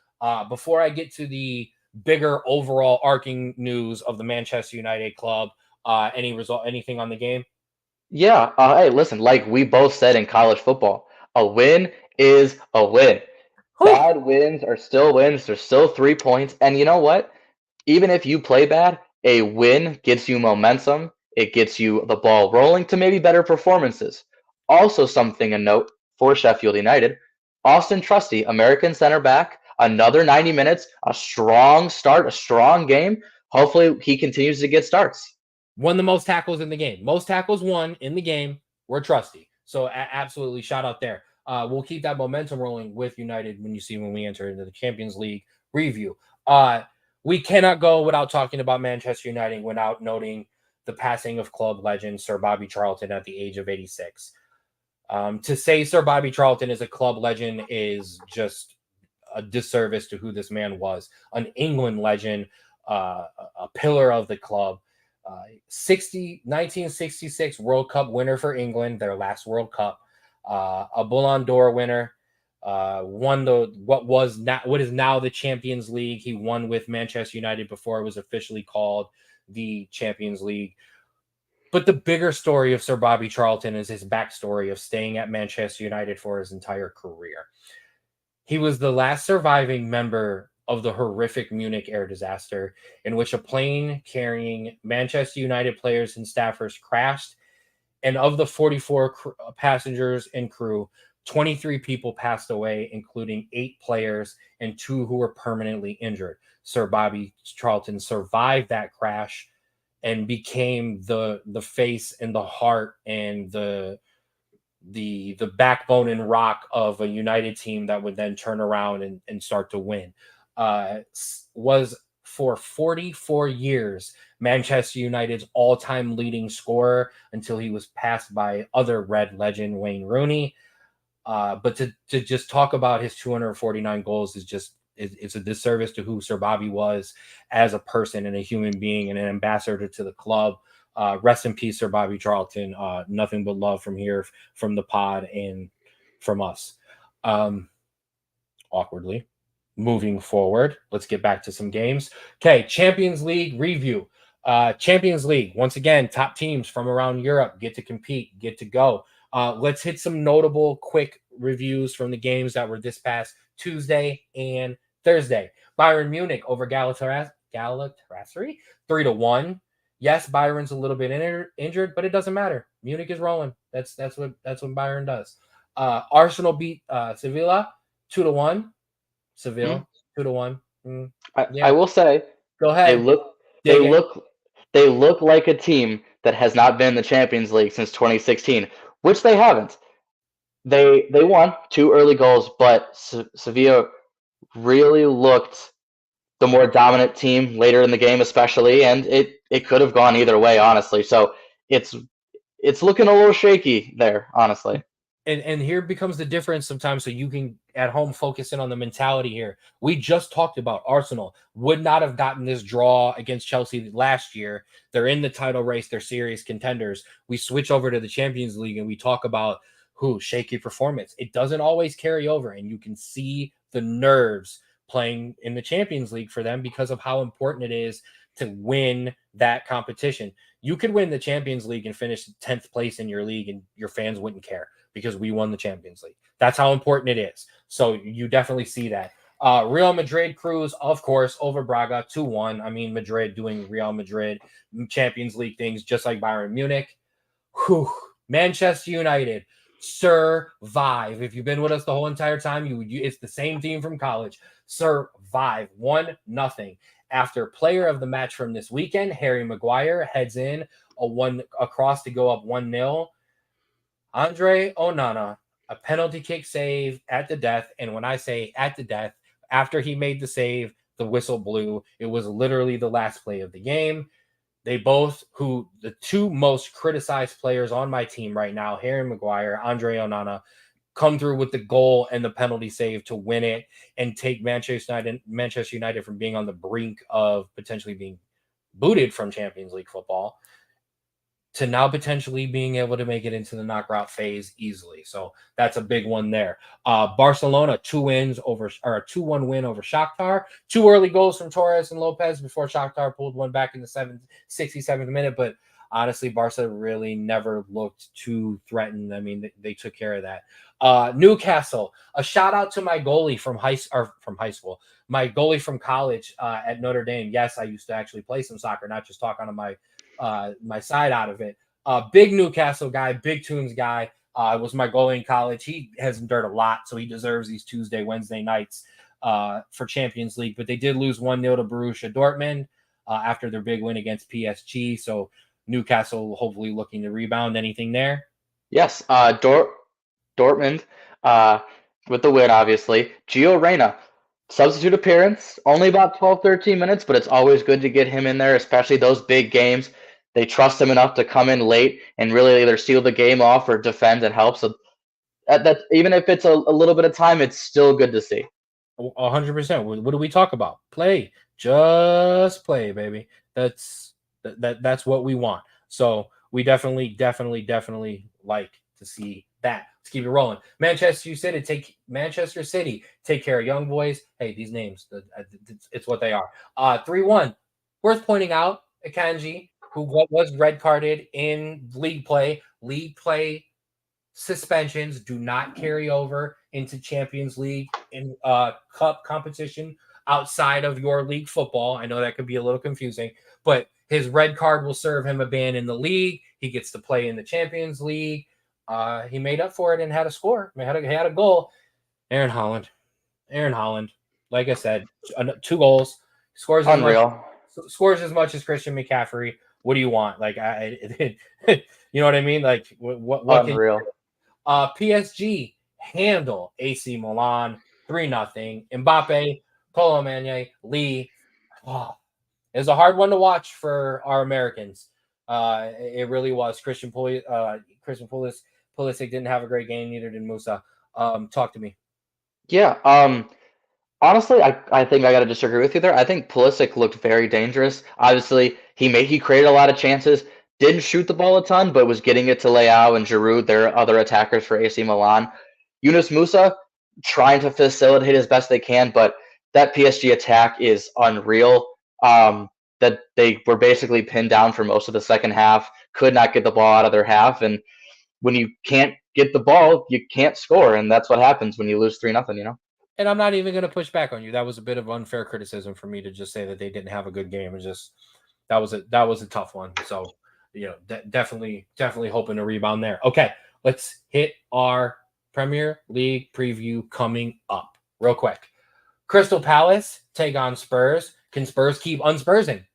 Before I get to the bigger overall arcing news of the Manchester United club, anything on the game? Yeah. Hey, listen, like we both said in college football, a win is a win. Bad wins are still wins. There's still 3 points. And you know what? Even if you play bad, a win gets you momentum. It gets you the ball rolling to maybe better performances. Also, something a note for Sheffield United, Austin Trusty, American center back, another 90 minutes, a strong start, a strong game. Hopefully, he continues to get starts. Won the most tackles in the game. Most tackles won in the game were Trusty. So absolutely shout out there. We'll keep that momentum rolling with United when we enter into the Champions League review. We cannot go without talking about Manchester United without noting the passing of club legend Sir Bobby Charlton at the age of 86. To say Sir Bobby Charlton is a club legend is just a disservice to who this man was. An England legend, a pillar of the club. 1966 World Cup winner for England, their last World Cup. A Ballon d'Or winner. Won what is now the Champions League. He won with Manchester United before it was officially called the Champions League. But the bigger story of Sir Bobby Charlton is his backstory of staying at Manchester United for his entire career. He was the last surviving member of the horrific Munich air disaster, in which a plane carrying Manchester United players and staffers crashed. And of the 44 passengers and crew, 23 people passed away, including 8 players and 2 who were permanently injured. Sir Bobby Charlton survived that crash and became the face and the heart and the backbone and rock of a United team that would then turn around and start to win. Was for 44 years Manchester United's all-time leading scorer until he was passed by other Red legend Wayne Rooney. But to just talk about his 249 goals is just it's a disservice to who Sir Bobby was as a person and a human being and an ambassador to the club. Rest in peace, Sir Bobby Charlton. Nothing but love from here, from the pod, and from us. Awkwardly. Moving forward, let's get back to some games. Okay, Champions League review. Champions League, once again, top teams from around Europe get to compete, get to go. Let's hit some notable quick reviews from the games that were this past Tuesday and Thursday. Bayern Munich over Galatasaray 3-1. Yes, Byron's a little bit injured, but it doesn't matter. Munich is rolling. That's what Byron does. Arsenal beat Sevilla 2-1. Seville 2-1. I will say, go ahead. They look like a team that has not been in the Champions League since 2016, which they haven't. They won 2 early goals, but Sevilla really looked the more dominant team later in the game, especially, and it could have gone either way, honestly. So it's looking a little shaky there, honestly. And here becomes the difference sometimes, so you can at home focus in on the mentality here. We just talked about Arsenal would not have gotten this draw against Chelsea last year. They're in the title race. They're serious contenders. We switch over to the Champions League and we talk about shaky performance. It doesn't always carry over, and you can see the nerves playing in the Champions League for them because of how important it is to win that competition. You could win the Champions League and finish 10th place in your league and your fans wouldn't care because we won the Champions League. That's how important it is. So you definitely see that. Real Madrid cruise, of course, over Braga 2-1. I mean, Madrid doing Real Madrid Champions League things just like Bayern Munich. Whew. Manchester United survive. If you've been with us the whole entire time, it's the same team from college. Survive 1-0. After player of the match from this weekend, Harry Maguire heads in across to go up 1-0. Andre Onana, a penalty kick save at the death. And when I say at the death, after he made the save, the whistle blew. It was literally the last play of the game. They both, the 2 most criticized players on my team right now, Harry Maguire, Andre Onana, come through with the goal and the penalty save to win it and take Manchester United from being on the brink of potentially being booted from Champions League football to now potentially being able to make it into the knockout phase easily. So that's a big one there. Barcelona, 2-1 win over Shakhtar. 2 early goals from Torres and Lopez before Shakhtar pulled one back in the 67th minute. But honestly, Barca really never looked too threatened. I mean, they took care of that. Newcastle, a shout out to my goalie from high school, my goalie from college at Notre Dame. Yes, I used to actually play some soccer, not just talk on my side out of it. Big Newcastle guy, big Tunes guy. Was my goalie in college. He has endured a lot, so he deserves these Tuesday, Wednesday nights for Champions League. But they did lose 1-0 to Borussia Dortmund after their big win against PSG. So Newcastle hopefully looking to rebound. Anything there? Yes, Dortmund with the win, obviously. Gio Reyna, substitute appearance, only about 12-13 minutes, but it's always good to get him in there, especially those big games. They trust him enough to come in late and really either seal the game off or defend and help. So that even if it's a little bit of time, it's still good to see. 100%. What do we talk about? Play. Just play, baby. That's what we want. So we definitely like to see that. Let's keep it rolling. Manchester City, take care of young boys. Hey, these names, it's what they are. 3-1. Worth pointing out, Akanji, who was red carded in league play. League play suspensions do not carry over into Champions League and cup competition outside of your league football. I know that could be a little confusing, but his red card will serve him a ban in the league. He gets to play in the Champions League. He made up for it and had a score. He had a goal. Aaron Holland. Like I said, 2 goals. Scores as much Unreal. as Christian McCaffrey. What do you want? Like you know what I mean? Like what can Unreal. PSG handle AC Milan 3-0. Mbappe, Colomani, Lee. Oh, it was a hard one to watch for our Americans. It really was. Christian Pulisic didn't have a great game. Neither did Musa. Talk to me. Yeah. Honestly, I think I got to disagree with you there. I think Pulisic looked very dangerous. Obviously, he created a lot of chances. Didn't shoot the ball a ton, but was getting it to Leao and Giroud, their other attackers for AC Milan. Yunus Musa trying to facilitate as best they can, but that PSG attack is unreal. That they were basically pinned down for most of the second half, could not get the ball out of their half, and when you can't get the ball, you can't score, and that's what happens when you lose 3-0. And I'm not even going to push back on you. That was a bit of unfair criticism for me to just say that they didn't have a good game. It's just that was a tough one. So definitely hoping to rebound there. Okay, let's hit our Premier League preview coming up real quick. Crystal Palace take on Spurs. Can Spurs keep unspursing?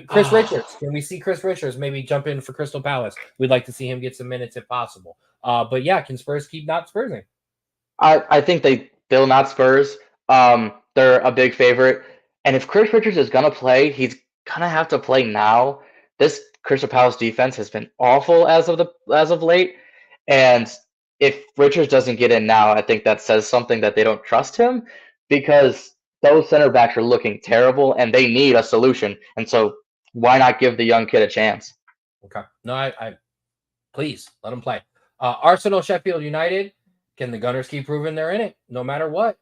Chris Richards. Can we see Chris Richards maybe jump in for Crystal Palace? We'd like to see him get some minutes if possible. But yeah, can Spurs keep not spursing? I think they'll not Spurs. They're a big favorite, and if Chris Richards is gonna play, he's gonna have to play now. This Crystal Palace defense has been awful as of late, and if Richards doesn't get in now, I think that says something that they don't trust him because those center backs are looking terrible and they need a solution. And so why not give the young kid a chance? Okay, no, I please let him play. Arsenal, Sheffield United. Can the Gunners keep proving they're in it no matter what?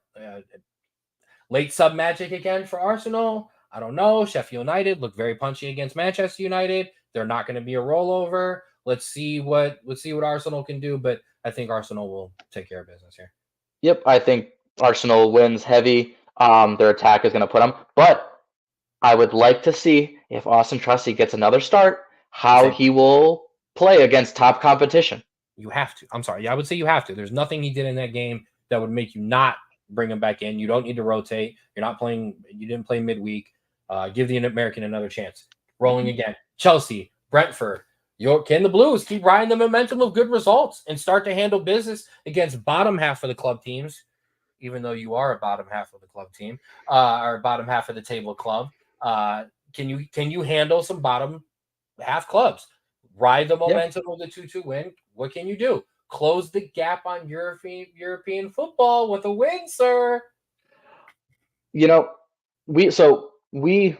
Late sub magic again for Arsenal. I don't know. Sheffield United looked very punchy against Manchester United. They're not going to be a rollover. Let's see what Arsenal can do, but I think Arsenal will take care of business here. Yep, I think Arsenal wins heavy. Their attack is going to put them, but I would like to see if Austin Trusty gets another start, how he will play against top competition. You have to. I'm sorry. Yeah, I would say you have to. There's nothing he did in that game that would make you not bring him back in. You don't need to rotate. You're not playing. You didn't play midweek. Give the American another chance. Rolling again. Chelsea, Brentford. Can the Blues keep riding the momentum of good results and start to handle business against bottom half of the club teams, even though you are a bottom half of the club team or bottom half of the table club? Can you handle some bottom half clubs? Ride the momentum of the 2-2 win. What can you do? Close the gap on European football with a win, sir. We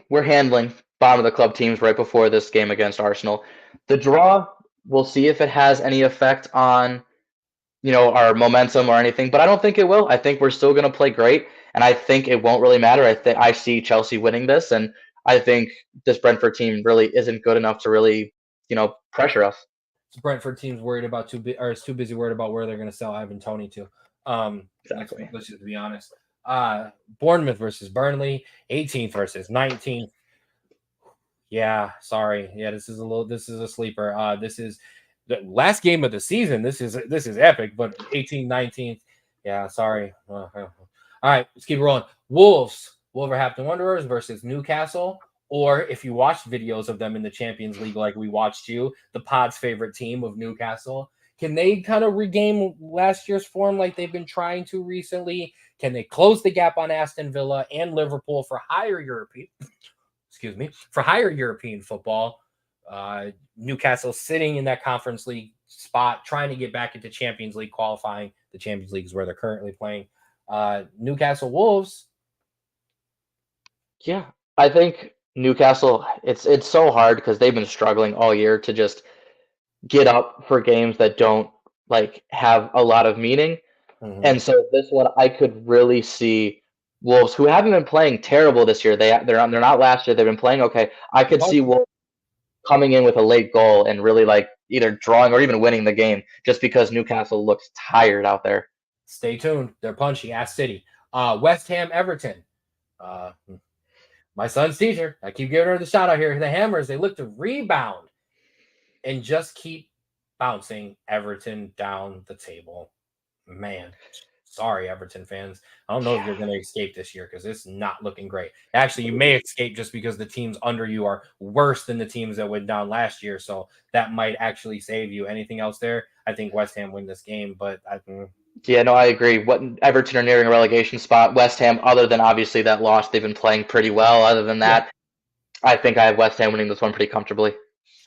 were handling bottom of the club teams right before this game against Arsenal. The draw, we'll see if it has any effect on our momentum or anything, but I don't think it will. I think we're still going to play great, and I think it won't really matter. I see Chelsea winning this, and I think this Brentford team really isn't good enough to really pressure us. So Brentford team's worried about is too busy worried about where they're going to sell Ivan Toney to. Exactly. Let's just be honest. Bournemouth versus Burnley, 18th versus 19th. Yeah, sorry. Yeah, this is a sleeper. This is the last game of the season. This is epic, but 18th, 19th. Yeah, sorry. All right, let's keep rolling. Wolverhampton Wanderers versus Newcastle. Or if you watched videos of them in the Champions League like we watched you, the pod's favorite team of Newcastle, can they kind of regain last year's form like they've been trying to recently? Can they close the gap on Aston Villa and Liverpool for higher European football? Newcastle sitting in that Conference League spot, trying to get back into Champions League qualifying. The Champions League is where they're currently playing. Newcastle Wolves. Yeah, I think Newcastle, it's so hard because they've been struggling all year to just get up for games that don't have a lot of meaning. Mm-hmm. And so this one I could really see Wolves, who haven't been playing terrible this year. They're not last year. They've been playing okay. I could see Wolves coming in with a late goal and really like either drawing or even winning the game just because Newcastle looks tired out there. Stay tuned. They're punchy. Ass City. West Ham, Everton. Uh, my son's teacher. I keep giving her the shout out here. The Hammers. They look to rebound and just keep bouncing Everton down the table. Man, sorry, Everton fans. I don't know if you're going to escape this year because it's not looking great. Actually, you may escape just because the teams under you are worse than the teams that went down last year. So that might actually save you. Anything else there? I think West Ham win this game, but Yeah, no, I agree. What Everton are nearing a relegation spot. West Ham, other than obviously that loss, they've been playing pretty well. Other than yeah, that, I think I have West Ham winning this one pretty comfortably.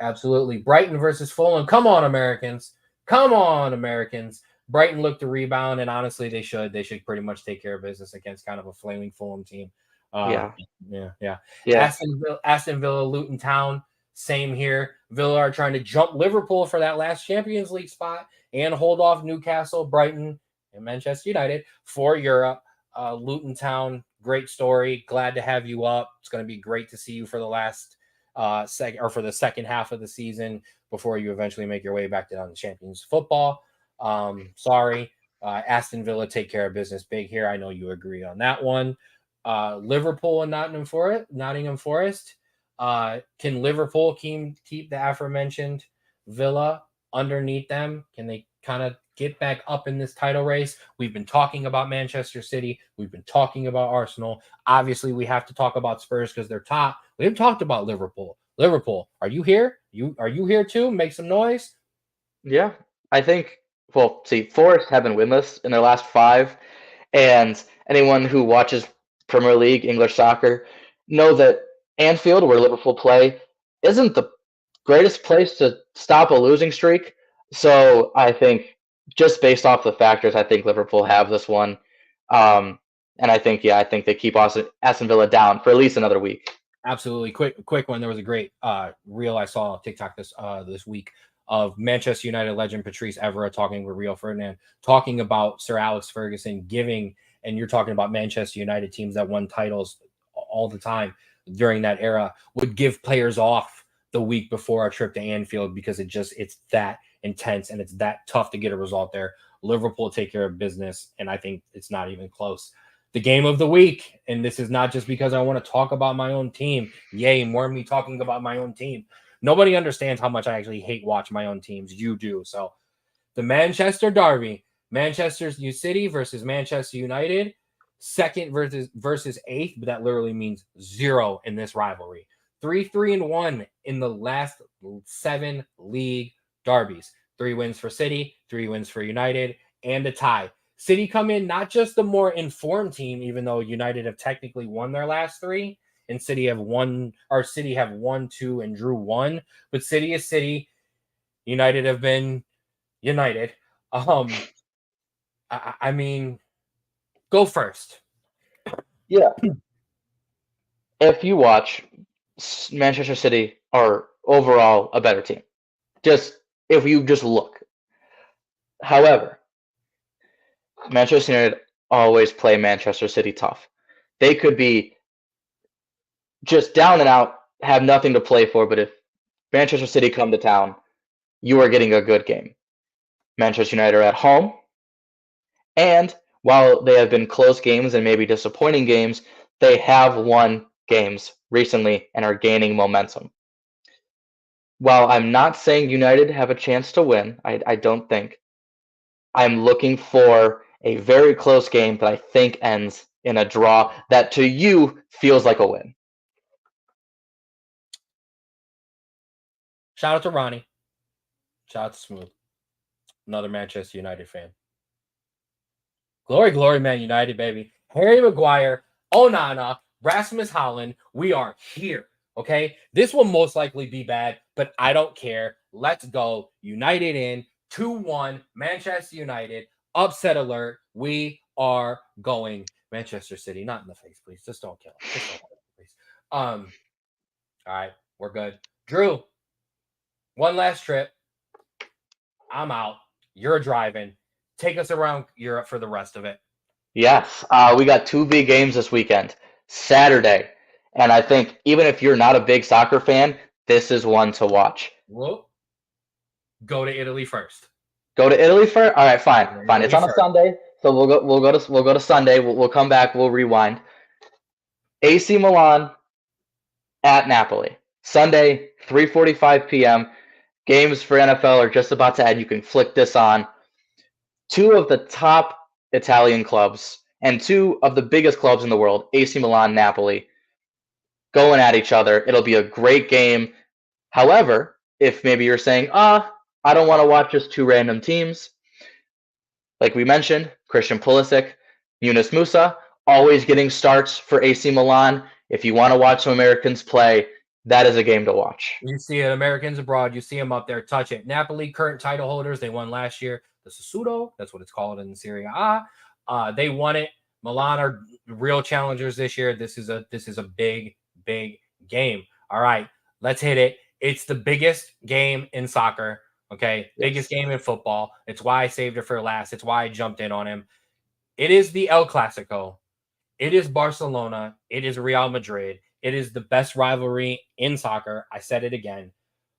absolutely. Brighton versus Fulham. Come on, Americans. Come on, Americans. Brighton looked to rebound, and honestly, they should. They should pretty much take care of business against kind of a flaming Fulham team. Uh, Yeah, yeah. yeah, Aston Villa, Luton Town, same here. Villa are trying to jump Liverpool for that last Champions League spot and hold off Newcastle, Brighton, and Manchester United for Europe. Luton Town, great story. Glad to have you up. It's going to be great to see you for the last second or for the second half of the season before you eventually make your way back to the Champions football. Sorry. Aston Villa take care of business big here. I know you agree on that one. Liverpool and Nottingham Forest. Can Liverpool keep the aforementioned Villa underneath them? Can they kind of get back up in this title race? We've been talking about Manchester City. We've been talking about Arsenal. Obviously, we have to talk about Spurs because they're top. We haven't talked about Liverpool. Liverpool, are you here? Are you here too? Make some noise. yeah. I think. Well, see, Forest have been winless in their last five, and anyone who watches Premier League English soccer know that Anfield, where Liverpool play, isn't the greatest place to stop a losing streak. So I think just based off the factors, I think Liverpool have this one. Um, and I think, yeah, I think they keep Aston Villa down for at least another week. Absolutely. Quick one. There was a great reel I saw on TikTok this week of Manchester United legend Patrice Evra talking with Rio Ferdinand, talking about Sir Alex Ferguson giving, and you're talking about Manchester United teams that won titles all the time during that era, would give players off the week before a trip to Anfield because it's that intense and it's that tough to get a result there. Liverpool take care of business, and I think it's not even close. The game of the week, and this is not just because I want to talk about my own team. Yay, more me talking about my own team. Nobody understands how much I actually hate watch my own teams. You do. So the Manchester Derby, Manchester City versus Manchester United, second versus eighth, but that literally means zero in this rivalry. 3-1 in the last 7 league derbies. 3 wins for City, 3 wins for United, and a tie. City come in not just the more informed team, even though United have technically won their last 3, and City have won, 2 and drew 1. But City is City. United have been United. I mean, go first. Yeah. If you watch, Manchester City are overall a better team. Just if you just look. However, Manchester United always play Manchester City tough. They could be just down and out, have nothing to play for, but if Manchester City come to town, you are getting a good game. Manchester United are at home, and while they have been close games and maybe disappointing games, they have won games recently and are gaining momentum. While I'm not saying United have a chance to win, I don't think. I'm looking for a very close game that I think ends in a draw that to you feels like a win. Shout out to Ronnie. Shout out to Smooth. Another Manchester United fan. Glory, glory, Man United, baby. Harry Maguire, Onana, Rasmus Holland. We are here. Okay. This will most likely be bad, but I don't care. Let's go. United in 2-1. Manchester United. Upset alert. We are going. Manchester City. Not in the face, please. Just don't kill him. Just don't kill him, please. All right. We're good. Drew, one last trip. I'm out. You're driving. Take us around Europe for the rest of it. Yes, we got two big games this weekend. Saturday, and I think even if you're not a big soccer fan, this is one to watch. Well, go to Italy first. Go to Italy first. All right, fine, Go to fine. It's Italy on a first. Sunday, so we'll go to Sunday. We'll come back. We'll rewind. AC Milan at Napoli. Sunday, 3:45 p.m. Games for NFL are just about to end. You can flick this on. Two of the top Italian clubs and two of the biggest clubs in the world, AC Milan, Napoli, going at each other. It'll be a great game. However, if maybe you're saying, I don't want to watch just two random teams, like we mentioned, Christian Pulisic, Yunus Musa, always getting starts for AC Milan. If you want to watch some Americans play, that is a game to watch. You see it, Americans abroad. You see them up there. Touch it. Napoli, current title holders. They won last year. The Sassuolo, that's what it's called in Serie A. They won it. Milan are real challengers this year. This is a big game. All right, let's hit it. It's the biggest game in soccer. Okay, biggest game in football. It's why I saved it for last. It's why I jumped in on him. It is the El Clasico. It is Barcelona. It is Real Madrid. It is the best rivalry in soccer. I said it again.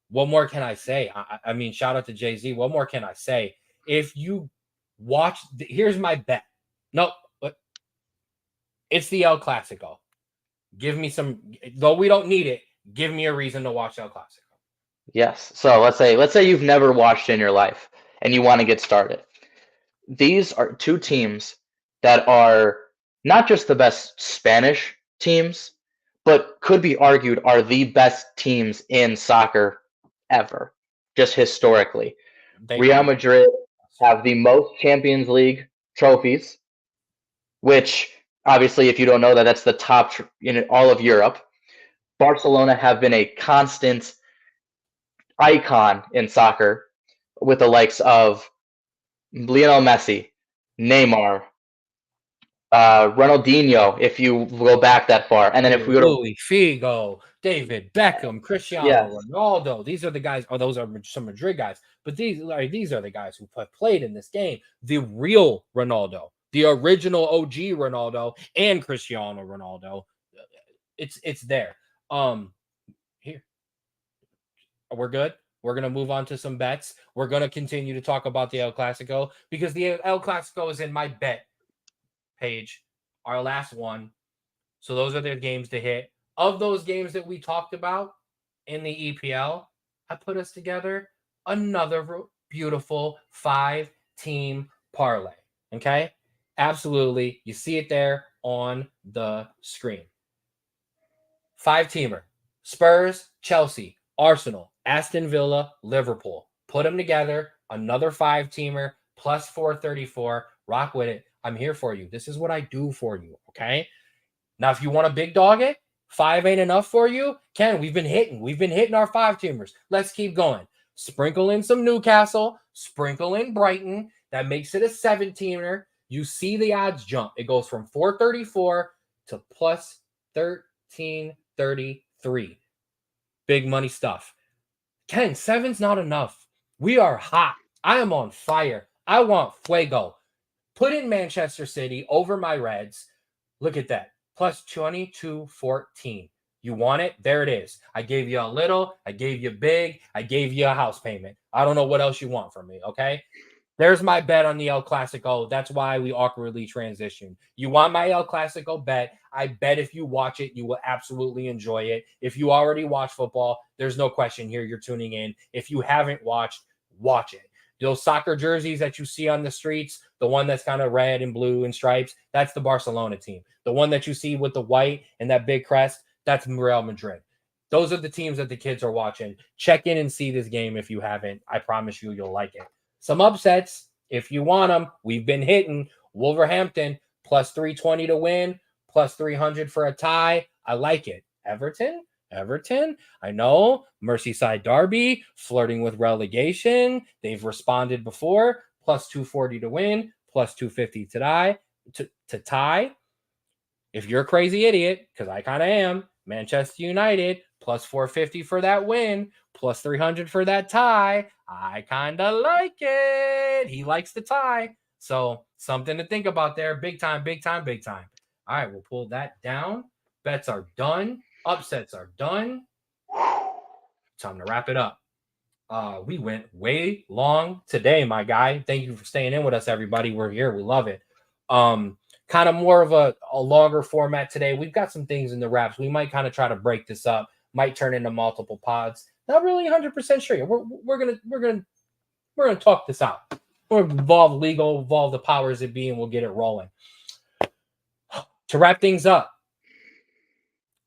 What more can I say? I mean, shout out to Jay-Z. What more can I say? If you watch, here's my bet. No, it's the El Clasico. Give me some, though we don't need it, give me a reason to watch El Clasico. Yes. So let's say you've never watched in your life and you want to get started. These are two teams that are not just the best Spanish teams, but could be argued are the best teams in soccer ever, just historically. Real Madrid have the most Champions League trophies, which obviously, if you don't know that, that's the top in all of Europe. Barcelona have been a constant icon in soccer with the likes of Lionel Messi, Neymar, Ronaldinho, if you go back that far, and then if we go to Louis Figo, David Beckham, Cristiano yes, Ronaldo, these are the guys. Oh, those are some Madrid guys, but these are the guys who have played in this game. The real Ronaldo, the original OG Ronaldo, and Cristiano Ronaldo. It's there. Here we're good. We're gonna move on to some bets. We're gonna continue to talk about the El Clasico because the El Clasico is in my bet page, our last one. So those are the games to hit. Of those games that we talked about in the EPL, I put us together another beautiful 5-team parlay. Okay? Absolutely. You see it there on the screen. 5-teamer. Spurs, Chelsea, Arsenal, Aston Villa, Liverpool. Put them together. Another 5-teamer plus 434. Rock with it. I'm here for you. This is what I do for you. Okay? Now, if you want to big dog it, 5 ain't enough for you. Ken, we've been hitting our 5-teamers. Let's keep going. Sprinkle in some Newcastle, sprinkle in Brighton. That makes it a 7-teamer. You see the odds jump. It goes from 434 to plus 1333. Big money stuff. Ken, 7's not enough. We are hot. I am on fire. I want fuego. Put in Manchester City over my Reds. Look at that. Plus 2214. You want it? There it is. I gave you a little. I gave you big. I gave you a house payment. I don't know what else you want from me, okay? There's my bet on the El Clasico. That's why we awkwardly transitioned. You want my El Clasico bet? I bet if you watch it, you will absolutely enjoy it. If you already watch football, there's no question here you're tuning in. If you haven't watched, watch it. Those soccer jerseys that you see on the streets, the one that's kind of red and blue and stripes, that's the Barcelona team. The one that you see with the white and that big crest, that's Real Madrid. Those are the teams that the kids are watching. Check in and see this game if you haven't. I promise you'll like it. Some upsets, if you want them, we've been hitting. Wolverhampton, plus 320 to win, plus 300 for a tie. I like it. Everton, I know. Merseyside Derby, flirting with relegation. They've responded before. Plus 240 to win, plus 250 to tie. If you're a crazy idiot, because I kind of am, Manchester United, plus 450 for that win, plus 300 for that tie. I kind of like it. He likes the tie. So something to think about there. Big time, big time, big time. All right, we'll pull that down. Bets are done. Upsets are done. Time to wrap it up. We went way long today, my guy. Thank you for staying in with us, everybody. We're here. We love it. Kind of more of a longer format today. We've got some things in the wraps. We might kind of try to break this up. Might turn into multiple pods. Not really 100% sure. We're gonna talk this out. We'll involve legal, involve the powers that be, and we'll get it rolling. To wrap things up,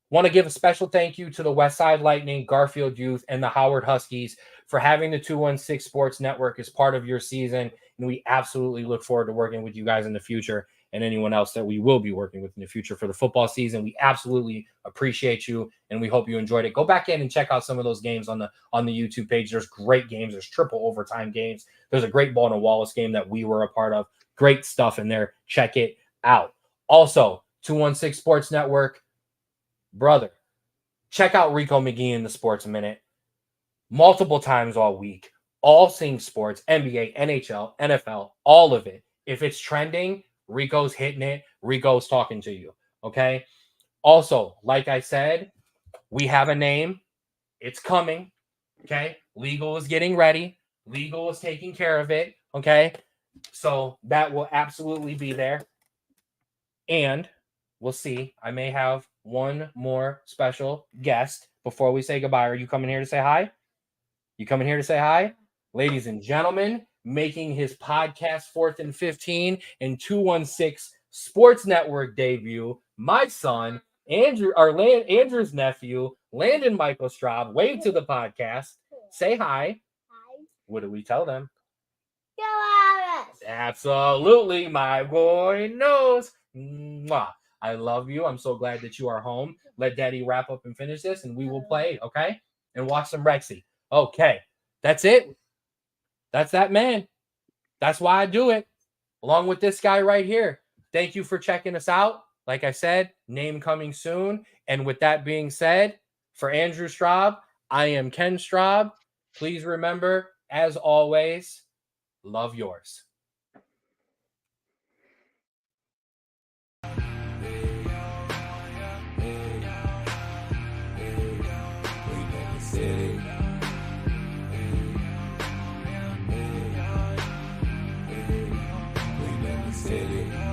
want to give a special thank you to the Westside Lightning, Garfield Youth, and the Howard Huskies for having the 216 Sports Network as part of your season. And we absolutely look forward to working with you guys in the future and anyone else that we will be working with in the future for the football season. We absolutely appreciate you, and we hope you enjoyed it. Go back in and check out some of those games on the YouTube page. There's great games. There's triple overtime games. There's a great Baldwin Wallace game that we were a part of. Great stuff in there. Check it out. Also, 216 Sports Network, brother, check out Rico McGee in the Sports Minute multiple times all week. All things sports, NBA, NHL, NFL, all of it. If it's trending, Rico's hitting it. Rico's talking to you. Okay. Also, like I said, we have a name. It's coming. Okay. Legal is getting ready. Legal is taking care of it. Okay. So that will absolutely be there. And we'll see. I may have one more special guest before we say goodbye. Are you coming here to say hi? You coming here to say hi? Ladies and gentlemen, making his podcast 4th and 15 and 216 Sports Network debut, my son, Andrew's nephew, Landon Michael Straub. Wave to the podcast. Say hi. Hi. What do we tell them? Go Irish. Absolutely. My boy knows. Mwah. I love you. I'm so glad that you are home. Let Daddy wrap up and finish this, and we will play, okay? And watch some Rexy. Okay. That's it. That's that man. That's why I do it. Along with this guy right here. Thank you for checking us out. Like I said, name coming soon. And with that being said, for Andrew Straub, I am Ken Straub. Please remember, as always, love yours. City.